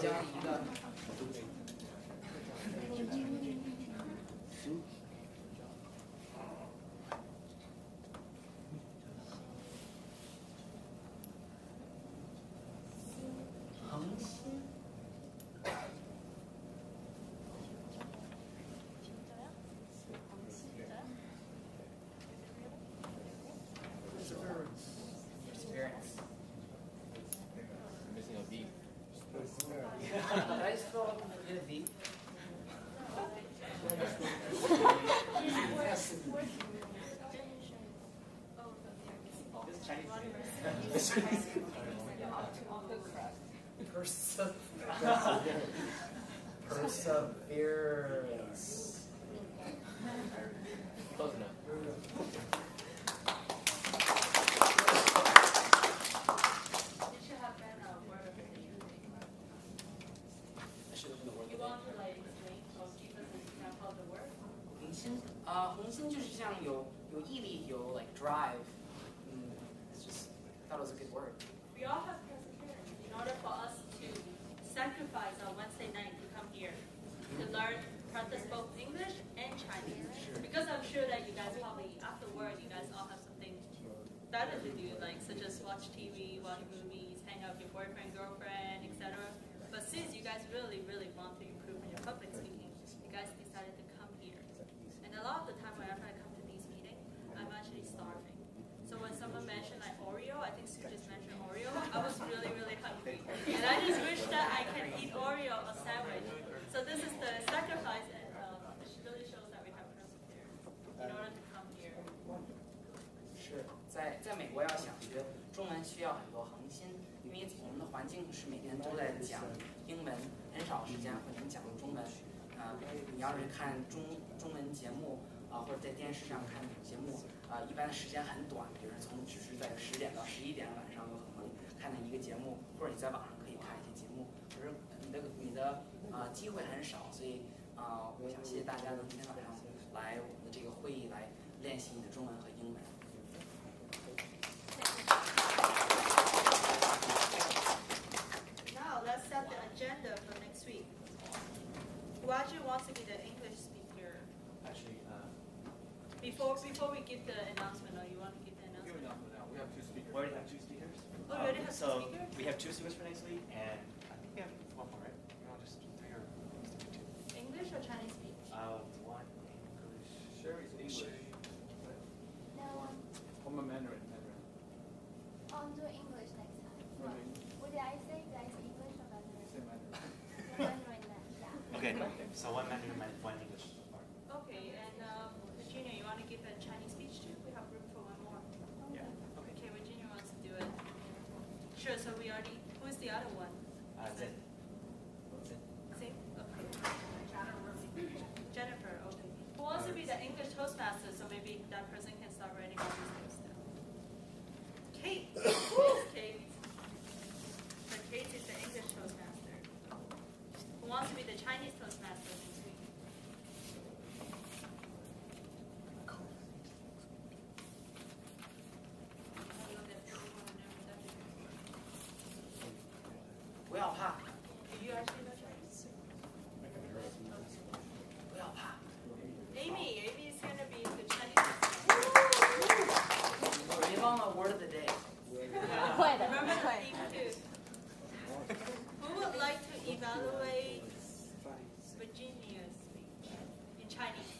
教一个恒心。Perseverance. Missing a V. Did I spell with a V? Perseverance. Close enough. You should have been a word of the day. I should have been the word of You the want day. to like explain or give us an example of the word? 红心红心就是像有毅力，有 like drive. It's just I thought it was a good word. We all have perseverance in order for us to sacrifice our Wednesday night to come here to learn, practice both English and Chinese. Because I'm sure that you guys probably, after work, you guys all have something better to do, like such as watch TV, watch movies, hang out with your boyfriend, girlfriend, etc. But since you guys really, really want to improve in your public speaking, you guys decided to come here. And a lot of the time whenever I come to these meetings, I'm actually starving. So when someone mentioned like Oreo, I think Sue just mentioned Oreo, I was really, really hungry. And I just wish that I can eat Oreo or sandwich. So this is the sacrifice, and it really shows that we have perseverance in order to come here. 是在美国要想学中文需要很多恒心，因为我们的环境是每天都在讲英文，很少时间会能讲中文。你要是看中文节目或者在电视上看节目一般时间很短，比如只是在10点到11点晚上有可能看的一个节目，或者你在网上可以看一些节目，可是你的机会很少，所以我想谢谢大家能今天晚上来我们的这个会议来练习你的中文和英文。Now let's set the agenda for next week. Who actually wants to be the English speaker? Actually, Before we give the announcement, or you want to give the announcement? Give an announcement now. We have two speakers. we already have two speakers. Oh, you already have two so speakers? we have two speakers for next week, and I think we have one more, right? You want just three or two? English or Chinese speech? One English. Sherry's English. No, I'm a Mandarin. I'll do English next time. What did I say? Did I say English or Mandarin? Say Mandarin. Mandarin then, yeah. Okay, so one Mandarin, one English part. Okay, and Virginia, you want to give a Chinese speech too? We have room for one more. Yeah. Okay, Virginia wants to do it. Sure, so we already, who's the other one? Zin. Zin? Okay. Jennifer, okay. Who wants to be the the English Toastmaster, so maybe that person can start writing all these notes down. Kate. Yes, Kate. So Kate is the English Toastmaster. Who wants to be the Chinese Toastmaster this week? Well, ha. Do you actually know Chinese? Well, ha. Amy is going to be the Chinese Toastmaster. Give on the word of the day. Remember the theme too. Who would like to evaluate Virginia's speech in Chinese?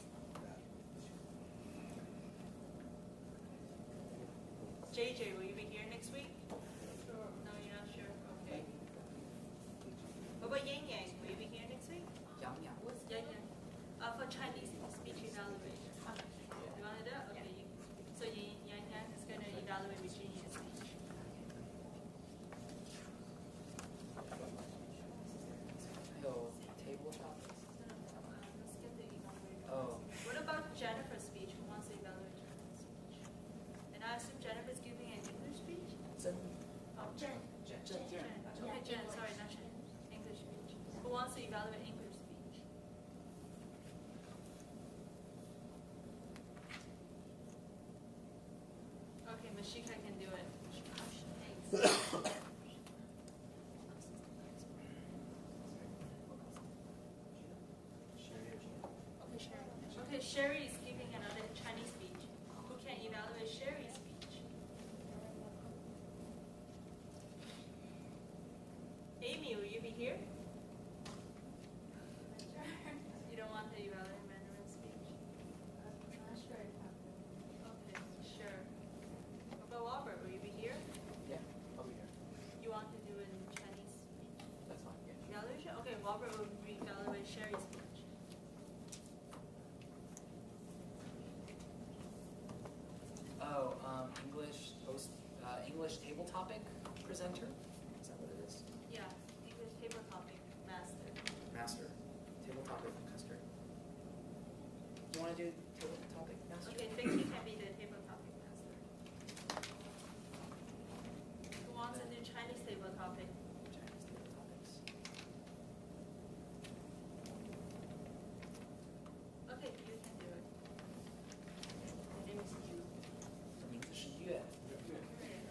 JJ, will you be here next week? No, you're not sure. Okay. What about Yang Yang? Will you be here next week? Yang Yang. What's Yang Yang? For Chinese speech evaluation. You want to do it? Okay. So Yang Yang is going to evaluate Virginia's speech. Yo, table topics. Let's get the evaluator. Oh. What about Jennifer's speech? Who wants to evaluate Jennifer's speech? And I assume Jennifer's giving an English speech? Jen. Oh, Jen. Jen. Okay, Jen, sorry, not Jen. English speech. Who wants to evaluate English speech? Okay, Mashika can do it. Thanks. Okay, Sherry is giving another Chinese speech. Who can evaluate Sherry's speech? Amy, will you be here? You don't want to evaluate Mandarin speech? Okay, sure. What about Robert? Will you be here? Yeah, I'll be here. You want to do it in Chinese speech? That's fine. Yeah. Evaluation? Okay, Robert will evaluate Sherry's speech. Oh, English table topic presenter? Is that what it is? Yeah, English table topic master. Master. Table topic master. You want to do table topic master? Okay, Vicky can be the table topic master. Who wants to do Chinese table topic? Chinese table topics. Okay, you can do it. My name is Yu. 我名字是月，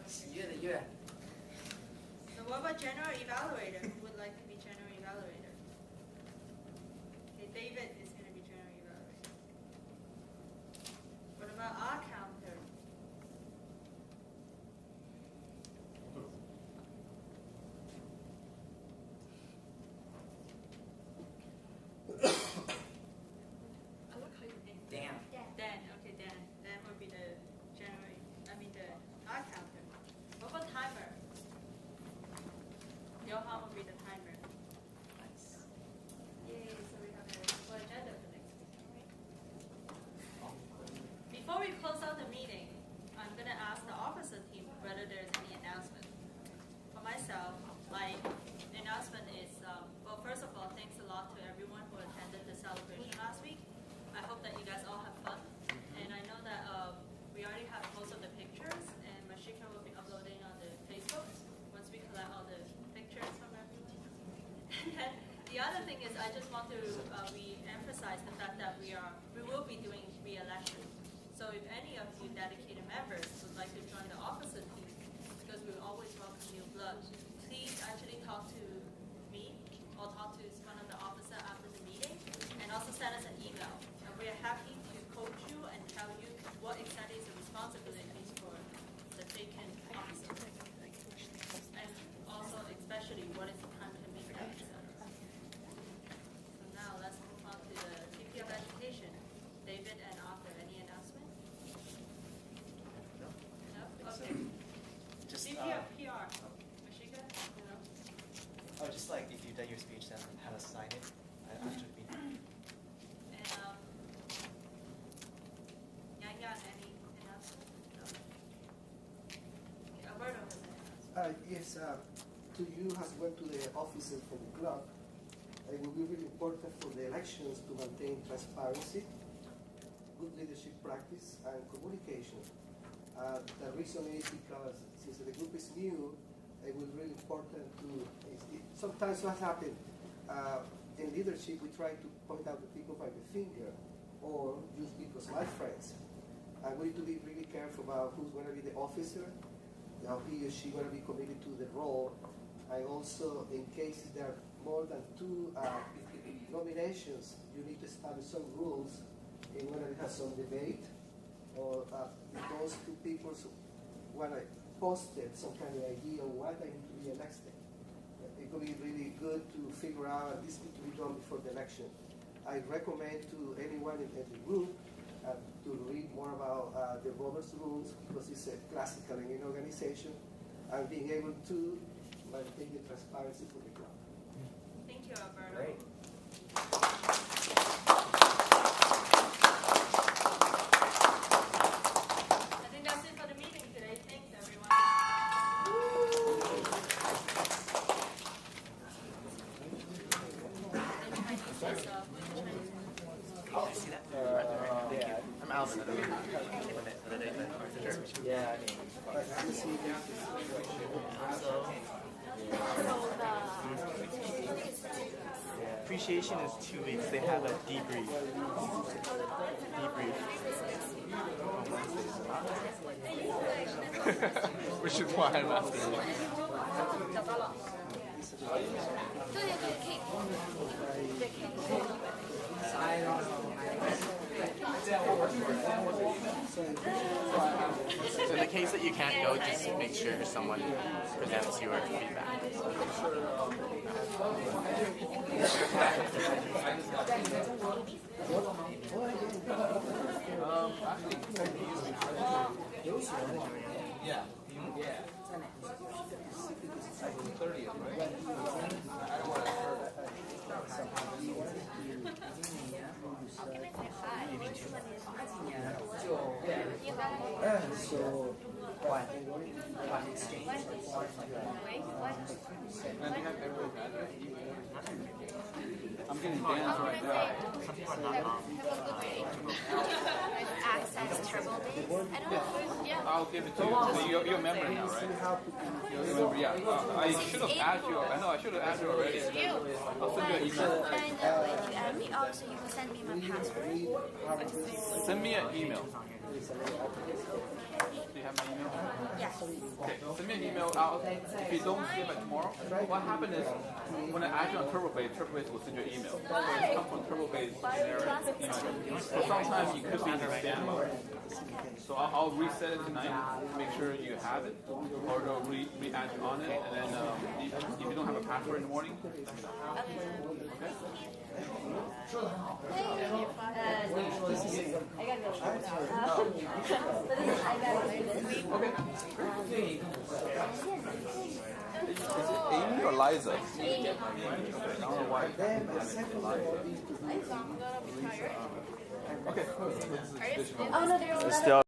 喜悦的悦。 So what about general evaluator? Who would like to be general evaluator? Okay, David is going to be general evaluator. What about our counter? Dan. Dan, okay, Dan. Dan would be the general, the our counter. What about timer? Johan will be the timer. Nice. Yay, so we have a full agenda for next week. Before we close out the meeting, I'm going to ask the officer team whether there's any announcement. For myself, my announcement is, well, first of all, thanks a lot to everyone who attended the celebration last week. I hope that you guys all have fun. And I know that we already have most of the pictures, and Mashika will be uploading on the Facebook once we collect all the pictures from everyone. And then the other thing is, I just want to re-emphasize the fact that we will be doing re-election. So if any of you dedicated members would like to join the officer team, because we always welcome new blood, please actually talk to me or talk to one of the officers after the meeting, and also send us an email. And we are happy to coach you and tell you what exactly is the responsibilities for the vacant officer. And also especially what is the time to meet them, etc. So now let's move on to the VP of Education. David and Arthur, any announcement? No? Okay. Just, VP of PR. Mashika? No? Oh, just like if you've done your speech, then have us sign it after the meeting. And Yang Yang, any announcement? No? Okay, Alberto has an announcement. Yes, to you as well to the officers from the club, it will be really important for the elections to maintain transparency. practice and communication. The reason is because since the group is new, it was really important to, sometimes what happens, in leadership we try to point out the people by the finger or use people as my friends. And we need to be really careful about who's going to be the officer, how he or she going to be committed to the role, and also in cases there are more than 2 nominations, you need to establish some rules in whether it has some debate or if those 2 people want to post some kind of idea of why they need to be elected. It could be really good to figure out, and this needs to be done before the election. I recommend to anyone in the group to read more about the Robert's Rules, because it's a classical in an organization, and being able to maintain the transparency for the club. Thank you, Alberto. Great. I think that's it for the meeting today. Thanks, everyone. I'm Alvin. Yeah, Appreciation is 2 weeks. They have a debrief. Which is why I'm asking. So in the case that you can't go, just make sure someone presents your feedback. Yeah. Yeah. 30th, right? I don't want to hurt. So, one exchange. I'm getting banned right now. Access Turbo Days. I don't know. Yeah. I'll give it to you. You're a member now, right? You're a member, yeah. I should have added you. I know I should have added you already. I'll send you an email. And if you add me up, so you can send me my password. Send me an email. Do you have my email? Yes. Okay, send me an email out. If you don't see it by tomorrow, what happened is when I add you on TurboBase will send you an email. So it comes from TurboBase generic email. So sometimes you could be in your spam. So I'll reset it tonight to make sure you have it, or I'll re-add you on it, and then if you don't have a password in the morning, okay? Is it Amy or Liza? I don't know why. Liza. Okay. Still